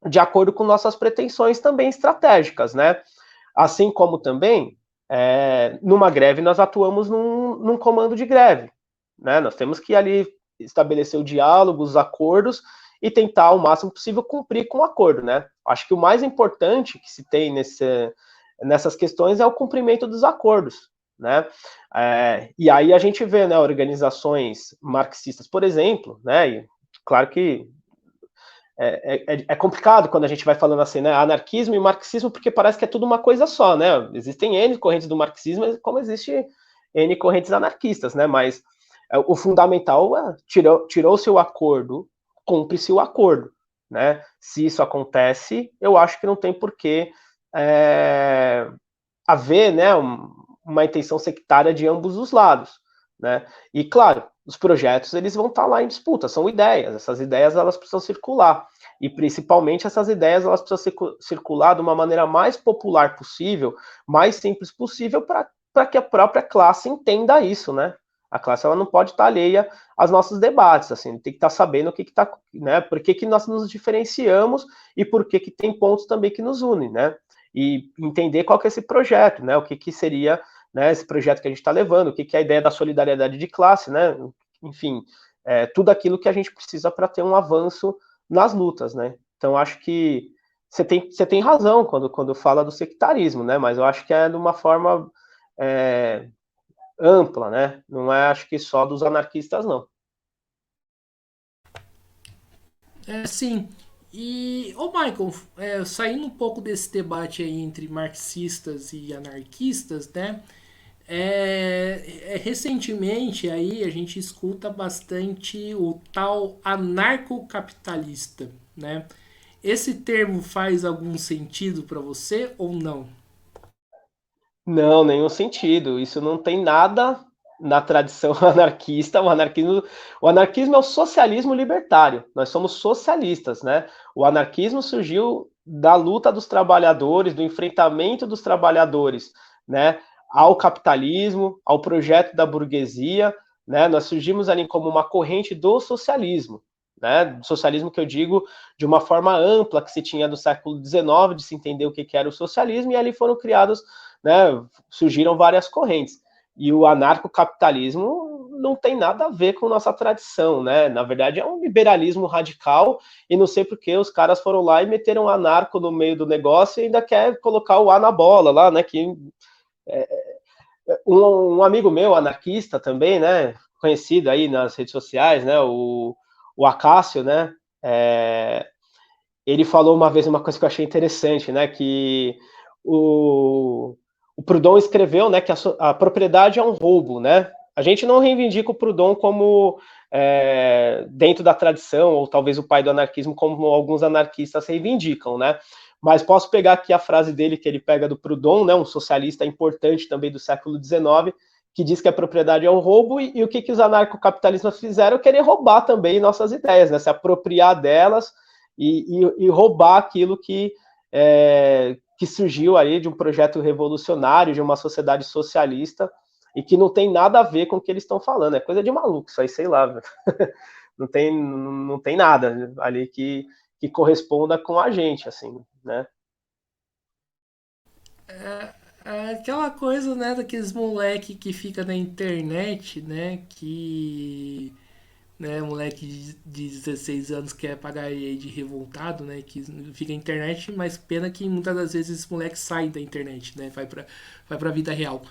B: de acordo com nossas pretensões também estratégicas, né? Assim como também, numa greve, nós atuamos num comando de greve, né? Nós temos que ali estabelecer o diálogo, os acordos e tentar o máximo possível cumprir com o acordo, né? Acho que o mais importante que se tem nessas questões é o cumprimento dos acordos, né? E aí a gente vê, né, organizações marxistas, por exemplo, né? E claro que é complicado quando a gente vai falando assim, né? Anarquismo e marxismo, porque parece que é tudo uma coisa só, né? Existem N correntes do marxismo, como existe N correntes anarquistas, né? Mas o fundamental é tirou-se o acordo, cumpre-se o acordo, né? Se isso acontece, eu acho que não tem por que haver, né, uma intenção sectária de ambos os lados, né? E claro, os projetos eles vão estar lá em disputa, são ideias, essas ideias elas precisam circular e principalmente essas ideias elas precisam circular de uma maneira mais popular possível, mais simples possível para que a própria classe entenda isso, né? A classe ela não pode estar alheia aos nossos debates, assim, tem que estar sabendo o que está, né? Por que nós nos diferenciamos e por que tem pontos também que nos unem, né? E entender qual que é esse projeto, né? O que seria, né, esse projeto que a gente está levando, o que é a ideia da solidariedade de classe, né? Enfim, tudo aquilo que a gente precisa para ter um avanço nas lutas, né? Então, acho que você tem razão quando fala do sectarismo, né? Mas eu acho que é de uma forma ampla, né? Não é, acho que só dos anarquistas, não.
A: Sim. E, ô Michael, saindo um pouco desse debate aí entre marxistas e anarquistas, né? Recentemente aí a gente escuta bastante o tal anarcocapitalista, né? Esse termo faz algum sentido para você ou não?
B: Não, nenhum sentido. Isso não tem nada na tradição anarquista. O anarquismo é o socialismo libertário. Nós somos socialistas, né? O anarquismo surgiu da luta dos trabalhadores, do enfrentamento dos trabalhadores, né? Ao capitalismo, ao projeto da burguesia, né? Nós surgimos ali como uma corrente do socialismo, né? Do socialismo que eu digo de uma forma ampla que se tinha do século XIX, de se entender o que era o socialismo, e ali foram criados, né, surgiram várias correntes. E o anarcocapitalismo não tem nada a ver com nossa tradição, né? Na verdade, é um liberalismo radical, e não sei porque os caras foram lá e meteram anarco no meio do negócio e ainda quer colocar o A na bola lá, né? Que um amigo meu, anarquista também, né? Conhecido aí nas redes sociais, né? O Acácio, né? Ele falou uma vez uma coisa que eu achei interessante, né? Que o, o Proudhon escreveu, né, que a propriedade é um roubo, né? A gente não reivindica o Proudhon como dentro da tradição, ou talvez o pai do anarquismo, como alguns anarquistas reivindicam, né? Mas posso pegar aqui a frase dele, que ele pega do Proudhon, né, um socialista importante também do século XIX, que diz que a propriedade é um roubo, e o que os anarcocapitalistas fizeram? Querer roubar também nossas ideias, né? Se apropriar delas e roubar aquilo que surgiu aí de um projeto revolucionário, de uma sociedade socialista, e que não tem nada a ver com o que eles estão falando. É coisa de maluco, isso aí, sei lá. Não tem nada ali que corresponda com a gente, assim, né?
A: É aquela coisa, né, daqueles moleque que fica na internet, né, que né, moleque de 16 anos que é pagar de revoltado, né, que fica na internet, mas pena que muitas das vezes esse moleque sai da internet, né, vai pra vida real.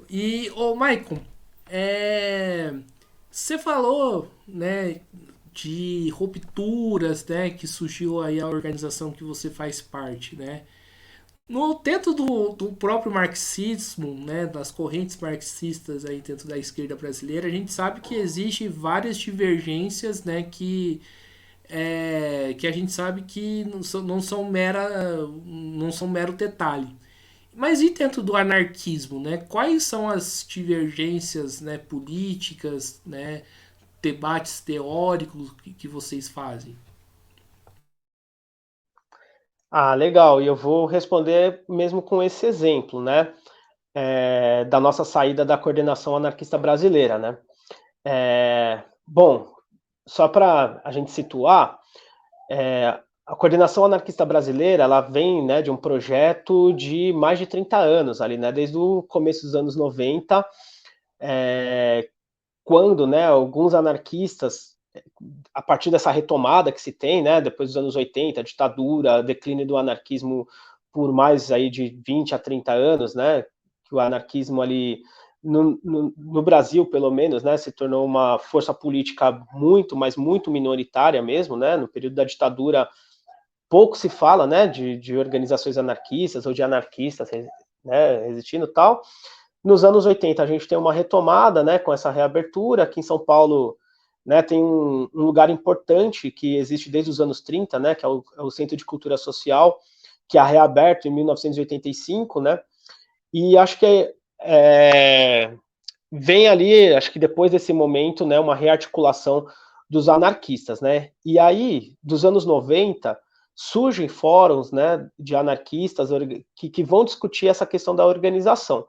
A: E, ô Maicon, você falou, né, de rupturas, né, que surgiu aí a organização que você faz parte, né, no dentro do próprio marxismo, né, das correntes marxistas aí dentro da esquerda brasileira, a gente sabe que existe várias divergências, né, que a gente sabe que não são mero detalhe. Mas e dentro do anarquismo, né? Quais são as divergências, né, políticas, né, debates teóricos que vocês fazem?
B: Ah, legal. E eu vou responder mesmo com esse exemplo, né? Da nossa saída da coordenação anarquista brasileira, né? Bom, só para a gente situar, a coordenação anarquista brasileira, ela vem, né, de um projeto de mais de 30 anos ali, né? Desde o começo dos anos 90, quando, né, alguns anarquistas, a partir dessa retomada que se tem, né, depois dos anos 80, a ditadura, declínio do anarquismo por mais aí de 20 a 30 anos, né, que o anarquismo ali, no Brasil, pelo menos, né, se tornou uma força política muito, mas muito minoritária mesmo, né, no período da ditadura, pouco se fala, né, de organizações anarquistas ou de anarquistas, né, existindo e tal. Nos anos 80 a gente tem uma retomada, né, com essa reabertura. Aqui em São Paulo, né, tem um lugar importante que existe desde os anos 30, né, que é o Centro de Cultura Social, que é reaberto em 1985, né, e acho que vem ali, acho que depois desse momento, né, uma rearticulação dos anarquistas, né, e aí, dos anos 90, surgem fóruns, né, de anarquistas que vão discutir essa questão da organização.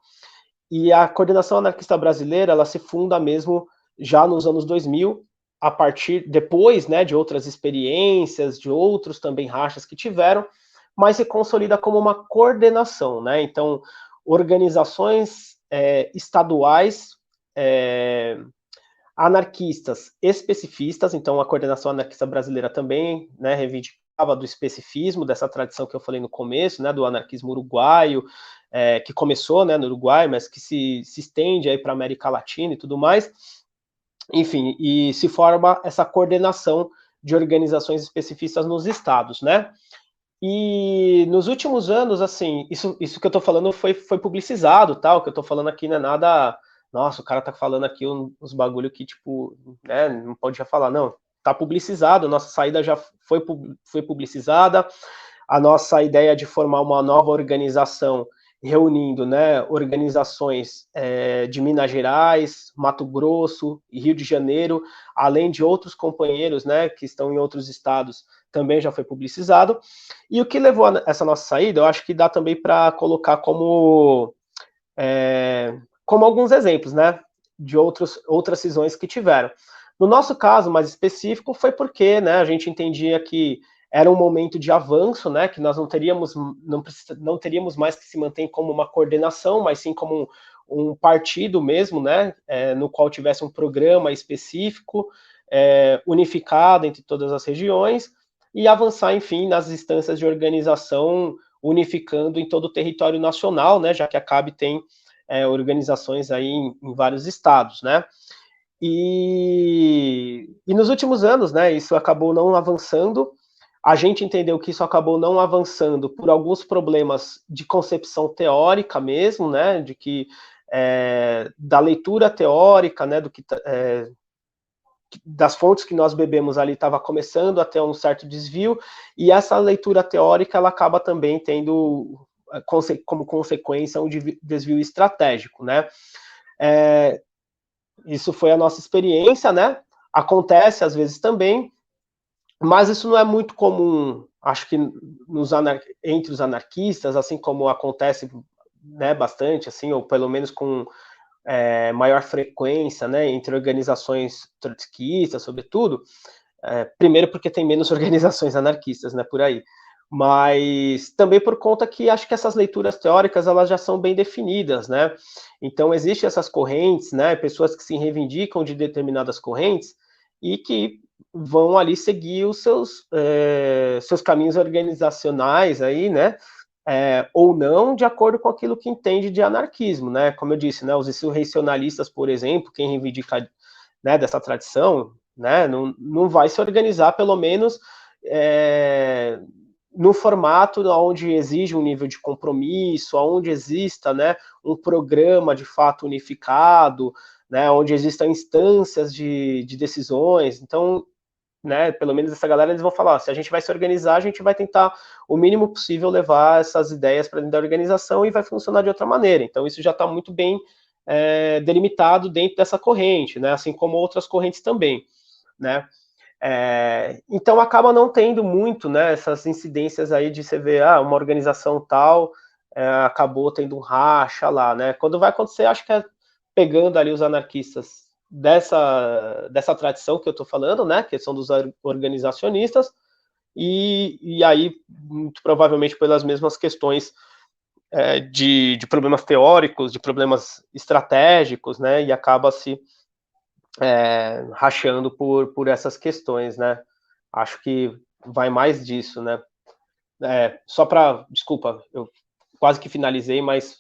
B: E a coordenação anarquista brasileira, ela se funda mesmo já nos anos 2000, a partir depois, né, de outras experiências, de outros também rachas que tiveram, mas se consolida como uma coordenação, né? Então, organizações estaduais anarquistas especificistas, então a coordenação anarquista brasileira também, né, reivindicava do especificismo, dessa tradição que eu falei no começo, né, do anarquismo uruguaio, que começou, né, no Uruguai, mas que se estende aí para a América Latina e tudo mais. Enfim, e se forma essa coordenação de organizações especificistas nos estados, né? E nos últimos anos, assim, isso que eu tô falando foi publicizado, tal, que eu tô falando aqui não é nada. Nossa, o cara tá falando aqui uns bagulho que, tipo, né, não pode já falar, não. Tá publicizado, nossa saída já foi publicizada, a nossa ideia de formar uma nova organização reunindo, né, organizações de Minas Gerais, Mato Grosso e Rio de Janeiro, além de outros companheiros, né, que estão em outros estados, também já foi publicizado. E o que levou a essa nossa saída, eu acho que dá também para colocar como alguns exemplos, né, de outras cisões que tiveram. No nosso caso mais específico, foi porque, né, a gente entendia que era um momento de avanço, né, que nós não teríamos mais que se manter como uma coordenação, mas sim como um partido mesmo, né, no qual tivesse um programa específico, unificado entre todas as regiões, e avançar, enfim, nas instâncias de organização, unificando em todo o território nacional, né, já que a CAB tem organizações aí em vários estados, né? E nos últimos anos, né, isso acabou não avançando. A gente entendeu que isso acabou não avançando por alguns problemas de concepção teórica mesmo, né, de que da leitura teórica, né, das fontes que nós bebemos ali estava começando a ter um certo desvio, e essa leitura teórica ela acaba também tendo como consequência um desvio estratégico, né? Isso foi a nossa experiência, né? Acontece às vezes também, mas isso não é muito comum, acho que entre os anarquistas, assim como acontece, né, bastante, assim, ou pelo menos com maior frequência, né, entre organizações trotskistas, sobretudo, primeiro porque tem menos organizações anarquistas, né, por aí, mas também por conta que acho que essas leituras teóricas elas já são bem definidas, né? Então existem essas correntes, né? Pessoas que se reivindicam de determinadas correntes e que vão ali seguir os seus caminhos organizacionais aí, né? Ou não, de acordo com aquilo que entende de anarquismo, né? Como eu disse, né? Os insurrecionalistas, por exemplo, quem reivindica, né, dessa tradição, né? Não vai se organizar, pelo menos no formato onde exige um nível de compromisso, onde exista, né, um programa de fato unificado, né, onde existam instâncias de decisões. Então, né, pelo menos essa galera, eles vão falar, ó, se a gente vai se organizar, a gente vai tentar o mínimo possível levar essas ideias para dentro da organização e vai funcionar de outra maneira. Então isso já está muito bem delimitado dentro dessa corrente, né, assim como outras correntes também, né. Então acaba não tendo muito, né, essas incidências aí de você ver, uma organização tal acabou tendo um racha lá, né? Quando vai acontecer, acho que é pegando ali os anarquistas dessa tradição que eu estou falando, né, que são dos organizacionistas, e aí, muito provavelmente pelas mesmas questões de problemas teóricos, de problemas estratégicos, né, e acaba se rachando por essas questões, né? Acho que vai mais disso, né? Só para, desculpa, eu quase que finalizei, mas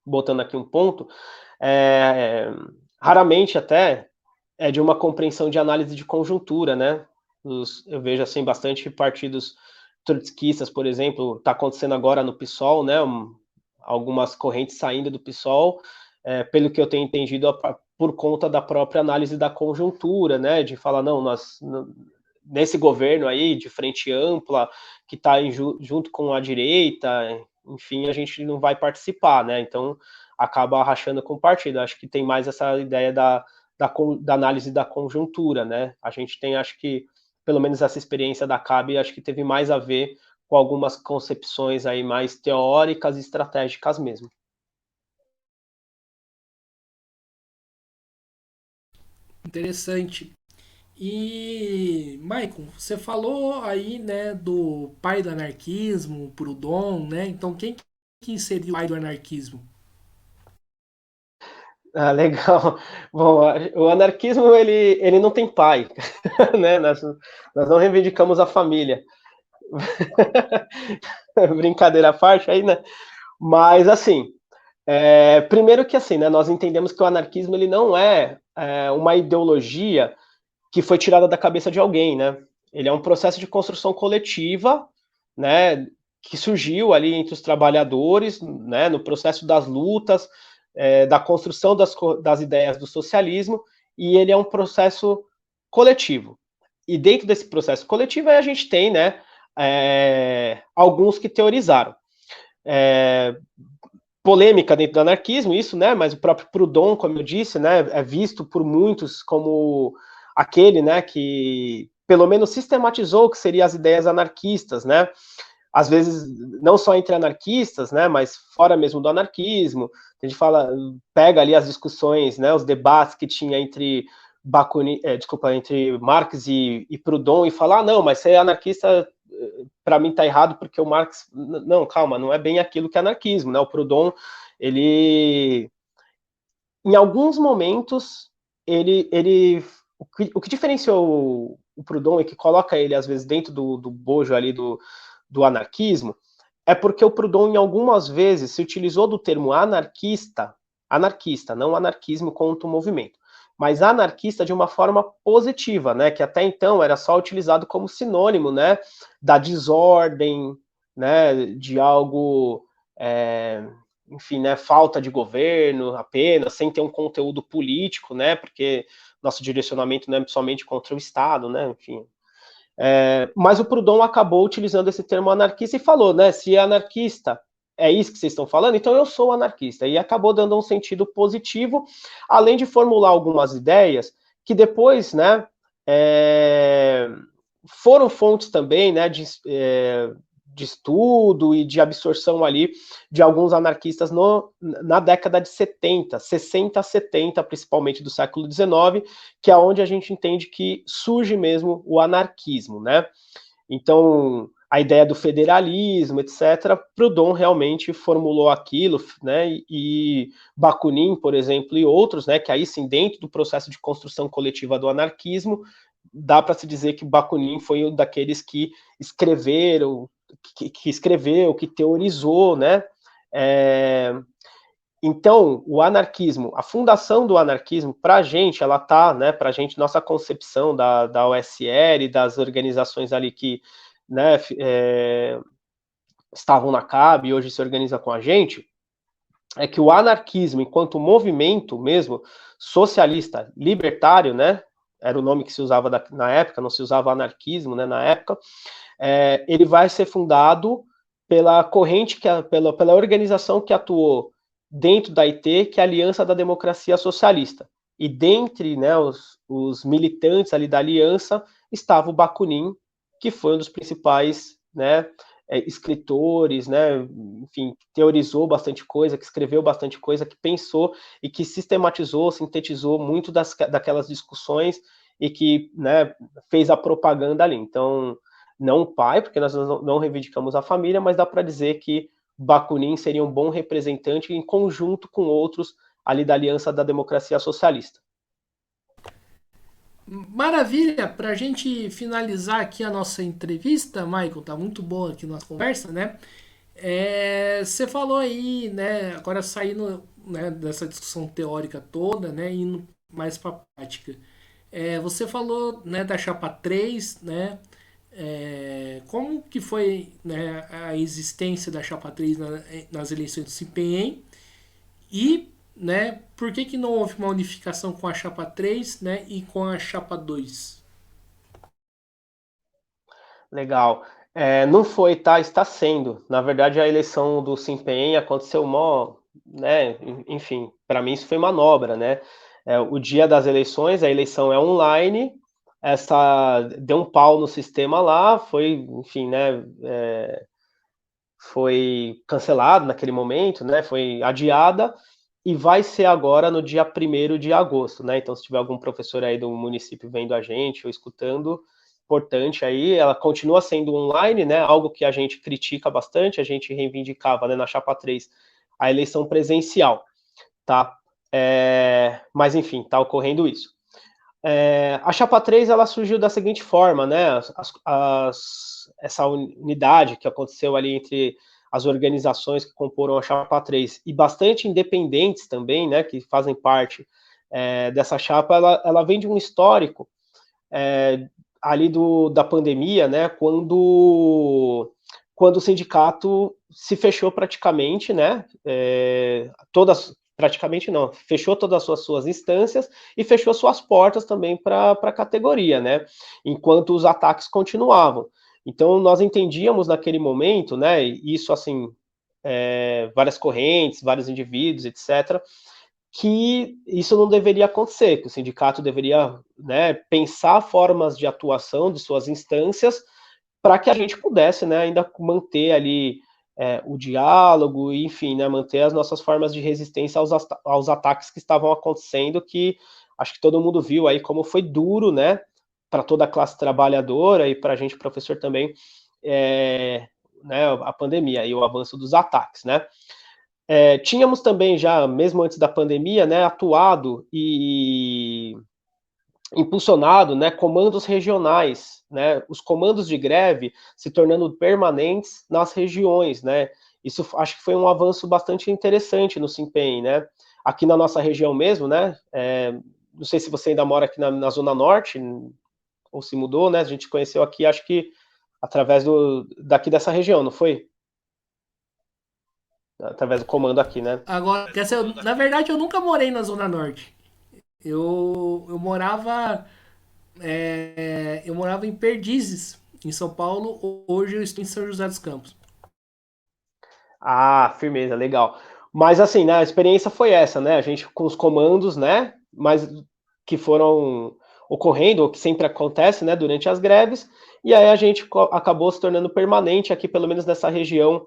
B: botando aqui um ponto, raramente até é de uma compreensão de análise de conjuntura, né? Eu vejo assim bastante partidos trotskistas, por exemplo, está acontecendo agora no PSOL, né? Algumas correntes saindo do PSOL, pelo que eu tenho entendido, por conta da própria análise da conjuntura, né? De falar, não, nesse governo aí de frente ampla que está junto com a direita, enfim, a gente não vai participar, né? Então acaba rachando com o partido. Acho que tem mais essa ideia da análise da conjuntura, né? A gente tem, acho que, pelo menos essa experiência da CAB, acho que teve mais a ver com algumas concepções aí mais teóricas e estratégicas mesmo.
A: Interessante. E, Maicon, você falou aí, né, do pai do anarquismo, Proudhon, né? Então, quem que seria o pai do anarquismo?
B: Ah, legal. Bom, o anarquismo, ele não tem pai, né? Nós não reivindicamos a família. Brincadeira à parte aí, né? Mas, assim, primeiro que, assim, né, nós entendemos que o anarquismo, ele não é uma ideologia que foi tirada da cabeça de alguém, né? Ele é um processo de construção coletiva, né, que surgiu ali entre os trabalhadores, né, no processo das lutas, da construção das ideias do socialismo, e ele é um processo coletivo. E dentro desse processo coletivo, aí a gente tem, né, alguns que teorizaram. Polêmica dentro do anarquismo, isso, né? Mas o próprio Proudhon, como eu disse, né, é visto por muitos como aquele, né, que pelo menos sistematizou o que seriam as ideias anarquistas, né? Às vezes não só entre anarquistas, né, mas fora mesmo do anarquismo. A gente pega ali as discussões, né, os debates que tinha entre entre Marx e Proudhon e fala, não, mas ser anarquista para mim tá errado porque o Marx, não, calma, não é bem aquilo que é anarquismo, né? O Proudhon, ele em alguns momentos o que diferenciou o Proudhon e que coloca ele às vezes dentro do bojo ali do anarquismo é porque o Proudhon em algumas vezes se utilizou do termo anarquista, não anarquismo contra o movimento, mas anarquista de uma forma positiva, né, que até então era só utilizado como sinônimo, né, da desordem, né, de algo, enfim, né, falta de governo apenas, sem ter um conteúdo político, né, porque nosso direcionamento não é somente contra o Estado, né, enfim. Mas o Proudhon acabou utilizando esse termo anarquista e falou, né, se é anarquista é isso que vocês estão falando, então eu sou anarquista. E acabou dando um sentido positivo, além de formular algumas ideias que depois, né, foram fontes também, né, de estudo e de absorção ali de alguns anarquistas na década de 70, 60, 70, principalmente do século XIX, que é onde a gente entende que surge mesmo o anarquismo, né? Então, a ideia do federalismo, etc., Proudhon realmente formulou aquilo, né, e Bakunin, por exemplo, e outros, né, que aí sim, dentro do processo de construção coletiva do anarquismo, dá para se dizer que Bakunin foi um daqueles que escreveram, que escreveu, que teorizou, né, então, o anarquismo, a fundação do anarquismo, para a gente, ela tá, né, para a gente, nossa concepção da OSL, das organizações ali que, né, estavam na CAB e hoje se organiza com a gente, é que o anarquismo, enquanto movimento mesmo, socialista, libertário, né, era o nome que se usava na época, não se usava anarquismo, né, na época, ele vai ser fundado pela corrente, pela organização que atuou dentro da IT, que é a Aliança da Democracia Socialista. E dentre, né, os militantes ali da aliança estava o Bakunin, que foi um dos principais, né, escritores, né, enfim, teorizou bastante coisa, que escreveu bastante coisa, que pensou e que sistematizou, sintetizou muito daquelas discussões e que, né, fez a propaganda ali. Então, não o pai, porque nós não reivindicamos a família, mas dá para dizer que Bakunin seria um bom representante em conjunto com outros ali da Aliança da Democracia Socialista.
A: Maravilha, para a gente finalizar aqui a nossa entrevista, Michael, tá muito boa aqui a nossa conversa, né? Você falou aí, né, agora saindo, né, dessa discussão teórica toda, né, indo mais para a prática. Você falou, né, da chapa 3, né? Como que foi, né, a existência da chapa 3 nas eleições do CPN e, né, por que que não houve uma unificação com a chapa 3, né, e com a chapa 2?
B: Legal. Não foi, tá? Está sendo. Na verdade, a eleição do Simpem aconteceu mó, né? Enfim, para mim isso foi manobra, né? O dia das eleições, a eleição é online, essa deu um pau no sistema lá, foi, enfim, né? Foi cancelado naquele momento, né? Foi adiada e vai ser agora no dia 1º de agosto, né? Então, se tiver algum professor aí do município vendo a gente ou escutando, importante aí, ela continua sendo online, né? Algo que a gente critica bastante, a gente reivindicava, né, na chapa 3, a eleição presencial, tá? Mas enfim, tá ocorrendo isso. A chapa 3 ela surgiu da seguinte forma, né? Essa unidade que aconteceu ali entre as organizações que comporam a chapa 3 e bastante independentes também, né? Que fazem parte dessa chapa, ela vem de um histórico ali da pandemia, né? Quando o sindicato se fechou praticamente, né? Praticamente não, fechou todas as suas instâncias e fechou suas portas também para a categoria, né? Enquanto os ataques continuavam. Então, nós entendíamos naquele momento, né? Isso assim, várias correntes, vários indivíduos, etc., que isso não deveria acontecer, que o sindicato deveria, né, pensar formas de atuação de suas instâncias para que a gente pudesse, né, ainda manter ali o diálogo, e, enfim, né, manter as nossas formas de resistência aos ataques que estavam acontecendo, que acho que todo mundo viu aí como foi duro, né, para toda a classe trabalhadora e para a gente, professor, também, né, a pandemia e o avanço dos ataques, né. Tínhamos também já, mesmo antes da pandemia, né, atuado e impulsionado, né, comandos regionais, né, os comandos de greve se tornando permanentes nas regiões, né. Isso acho que foi um avanço bastante interessante no Simpem, né. Aqui na nossa região mesmo, né, não sei se você ainda mora aqui na Zona Norte, ou se mudou, né, a gente conheceu aqui, acho que através daqui dessa região, não foi? Através do comando aqui, né?
A: Agora, na verdade, eu nunca morei na Zona Norte. Eu morava eu morava em Perdizes, em São Paulo. Hoje eu estou em São José dos Campos.
B: Ah, firmeza, legal. Mas assim, né, a experiência foi essa, né? A gente com os comandos, né? Mas que foram ocorrendo, ou que sempre acontece, né, durante as greves, e aí a gente acabou se tornando permanente aqui, pelo menos nessa região,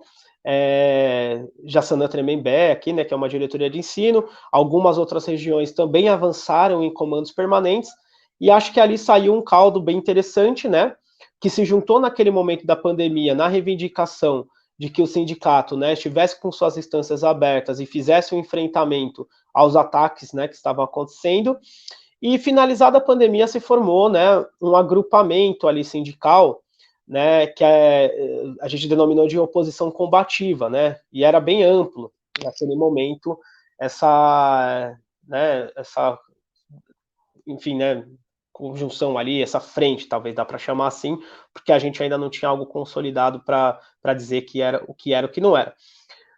B: Jaçanã Tremembé, aqui, né, que é uma diretoria de ensino. Algumas outras regiões também avançaram em comandos permanentes, e acho que ali saiu um caldo bem interessante, né? Que se juntou naquele momento da pandemia na reivindicação de que o sindicato, né, estivesse com suas instâncias abertas e fizesse um enfrentamento aos ataques, né, que estavam acontecendo. E finalizada a pandemia se formou, né, um agrupamento ali sindical, né, que a gente denominou de oposição combativa, né, e era bem amplo naquele momento essa, enfim, né, conjunção ali, essa frente, talvez dá para chamar assim, porque a gente ainda não tinha algo consolidado para dizer que era o que não era.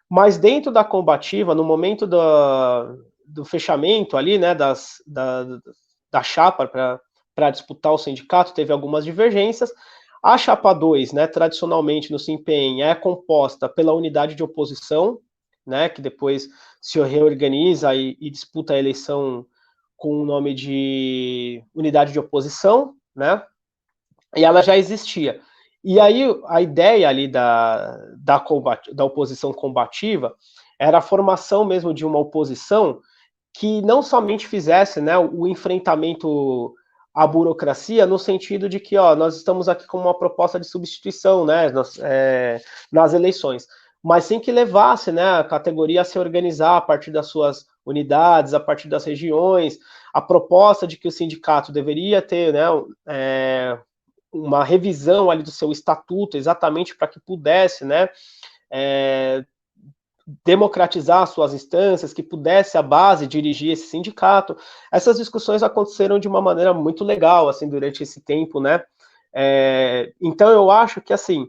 B: Mas dentro da combativa, no momento do fechamento ali, né, da chapa para disputar o sindicato, teve algumas divergências. A chapa 2, né, tradicionalmente no SINPEM, é composta pela unidade de oposição, né, que depois se reorganiza e disputa a eleição com o nome de unidade de oposição, né, e ela já existia. E aí a ideia ali da oposição combativa era a formação mesmo de uma oposição que não somente fizesse, né, o enfrentamento à burocracia no sentido de que, ó, nós estamos aqui com uma proposta de substituição, né, nas eleições, mas sim que levasse, né, a categoria a se organizar a partir das suas unidades, a partir das regiões, a proposta de que o sindicato deveria ter, né, uma revisão ali do seu estatuto, exatamente para que pudesse, né, democratizar suas instâncias, que pudesse a base dirigir esse sindicato. Essas discussões aconteceram de uma maneira muito legal, assim, durante esse tempo, né? Então eu acho que, assim,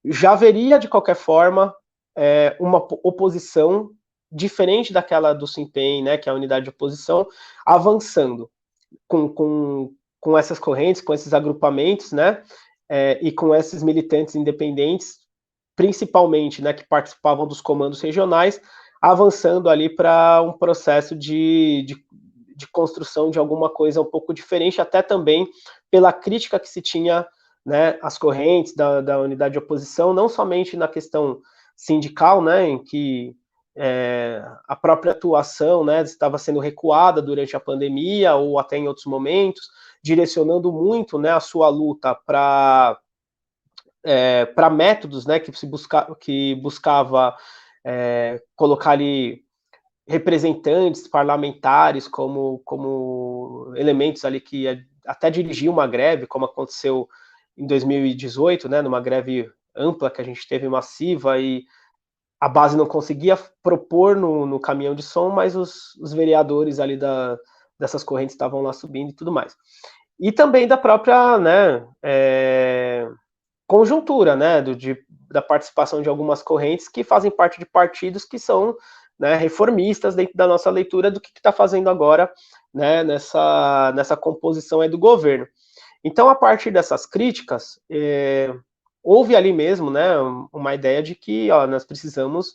B: já haveria, de qualquer forma, uma oposição diferente daquela do SINPEM, né, que é a unidade de oposição, avançando com essas correntes, com esses agrupamentos, né, e com esses militantes independentes, principalmente, né, que participavam dos comandos regionais, avançando ali para um processo de construção de alguma coisa um pouco diferente, até também pela crítica que se tinha, né, às correntes da unidade de oposição, não somente na questão sindical, né, em que a própria atuação, né, estava sendo recuada durante a pandemia ou até em outros momentos, direcionando muito, né, a sua luta para métodos, né, que buscava colocar ali representantes parlamentares como elementos ali que até dirigiam uma greve, como aconteceu em 2018, né, numa greve ampla que a gente teve massiva e a base não conseguia propor no caminhão de som, mas os vereadores ali dessas correntes estavam lá subindo e tudo mais. E também da própria, né, conjuntura, né, da participação de algumas correntes que fazem parte de partidos que são, né, reformistas dentro da nossa leitura do que está fazendo agora, né, nessa composição aí do governo. Então, a partir dessas críticas, houve ali mesmo, né, uma ideia de que, ó, nós precisamos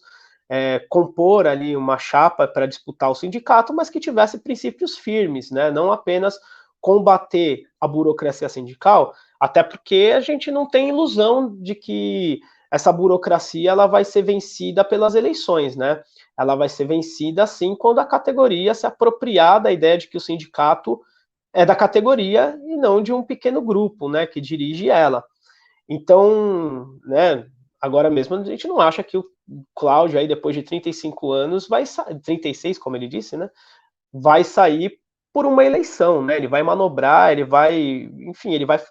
B: compor ali uma chapa para disputar o sindicato, mas que tivesse princípios firmes, né, não apenas combater a burocracia sindical, até porque a gente não tem ilusão de que essa burocracia ela vai ser vencida pelas eleições, né? Ela vai ser vencida, sim, quando a categoria se apropriar da ideia de que o sindicato é da categoria e não de um pequeno grupo, né, que dirige ela. Então, né, agora mesmo a gente não acha que o Cláudio aí depois de 35 anos vai sair, 36, como ele disse, né, vai sair por uma eleição, né? Ele vai manobrar, ele vai, enfim, ele vai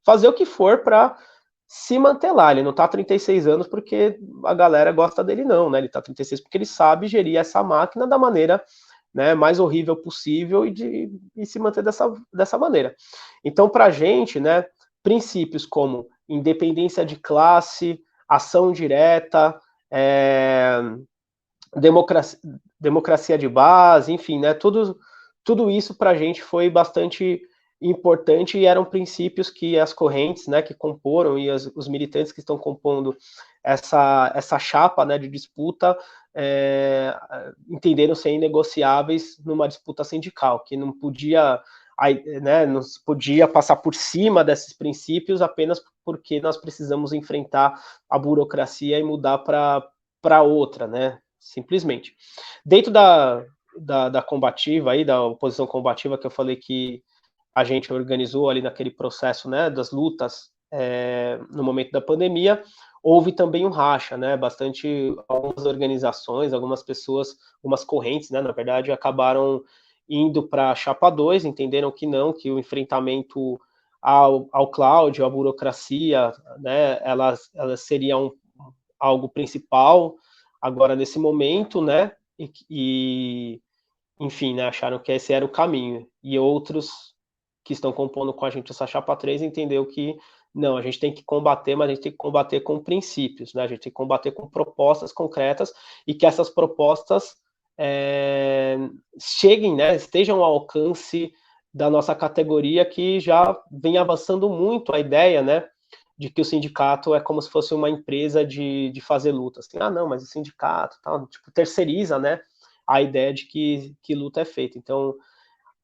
B: fazer o que for para se manter lá. Ele não está há 36 anos porque a galera gosta dele, não, né? Ele está há 36 porque ele sabe gerir essa máquina da maneira, né, mais horrível possível e se manter dessa maneira. Então, para a gente, né, princípios como independência de classe, ação direta, democracia, democracia de base, enfim, né, tudo isso para a gente foi bastante importante e eram princípios que as correntes, né, que comporam e os militantes que estão compondo essa chapa, né, de disputa entenderam ser inegociáveis numa disputa sindical, que não podia, né, não podia passar por cima desses princípios apenas porque nós precisamos enfrentar a burocracia e mudar para outra, né, simplesmente. Dentro da combativa aí, da oposição combativa que eu falei que a gente organizou ali naquele processo, né, das lutas no momento da pandemia, houve também um racha, né, algumas organizações, algumas pessoas, algumas correntes, né, na verdade, acabaram indo para a chapa 2, entenderam que não, que o enfrentamento ao Cláudio, à burocracia, né, elas seriam algo principal agora nesse momento, né, e enfim, né, acharam que esse era o caminho. E outros que estão compondo com a gente essa chapa 3 entendeu que não, a gente tem que combater, mas a gente tem que combater com princípios, né? A gente tem que combater com propostas concretas e que essas propostas cheguem, né, estejam ao alcance da nossa categoria que já vem avançando muito a ideia, né, de que o sindicato é como se fosse uma empresa de fazer luta. Assim, ah, não, mas o sindicato, tal, tipo, terceiriza, né, a ideia de que luta é feita. Então,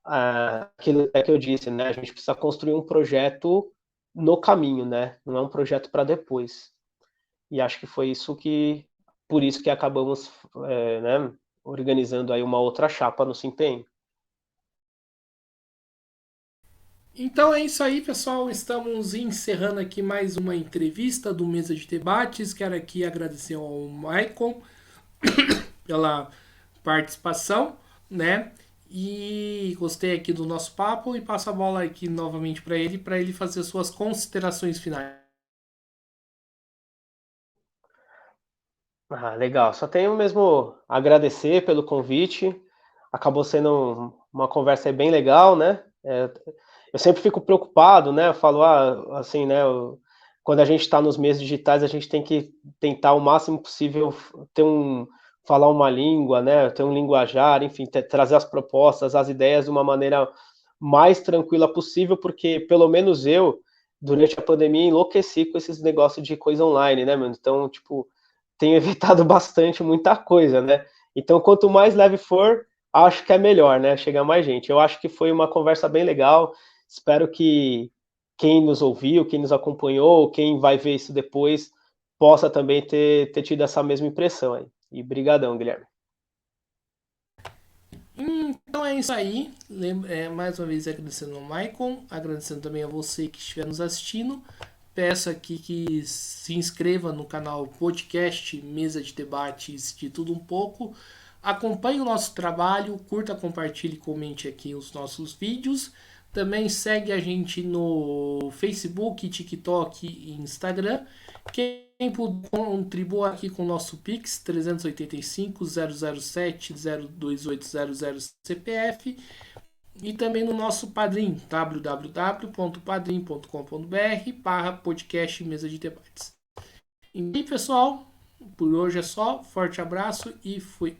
B: aquilo é que eu disse, né, a gente precisa construir um projeto no caminho, né, não é um projeto para depois. E acho que foi por isso que acabamos, né, organizando aí uma outra chapa no Simpenho.
A: Então é isso aí, pessoal. Estamos encerrando aqui mais uma entrevista do Mesa de Debates. Quero aqui agradecer ao Maicon pela participação, né? E gostei aqui do nosso papo e passo a bola aqui novamente para ele fazer suas considerações finais.
B: Ah, legal. Só tenho mesmo a agradecer pelo convite. Acabou sendo uma conversa bem legal, né? Eu sempre fico preocupado, né? Eu falo, assim, né? Quando a gente está nos meios digitais, a gente tem que tentar o máximo possível falar uma língua, né? Ter um linguajar, enfim, trazer as propostas, as ideias de uma maneira mais tranquila possível, porque pelo menos eu, durante a pandemia, enlouqueci com esses negócios de coisa online, né, mano? Então, tipo, tenho evitado bastante muita coisa, né? Então, quanto mais leve for, acho que é melhor, né? Chegar mais gente. Eu acho que foi uma conversa bem legal. Espero que quem nos ouviu, quem nos acompanhou, quem vai ver isso depois, possa também ter tido essa mesma impressão aí. E brigadão, Guilherme.
A: Então é isso aí. Mais uma vez agradecendo ao Maicon, agradecendo também a você que estiver nos assistindo. Peço aqui que se inscreva no canal podcast Mesa de Debates de Tudo Um Pouco. Acompanhe o nosso trabalho, curta, compartilhe e comente aqui os nossos vídeos. Também segue a gente no Facebook, TikTok e Instagram. Quem puder contribua aqui com o nosso Pix 385 007 02800 CPF e também no nosso Padrim, www.padrim.com.br/podcast Mesa de Debates. E aí, pessoal, por hoje é só. Forte abraço e fui.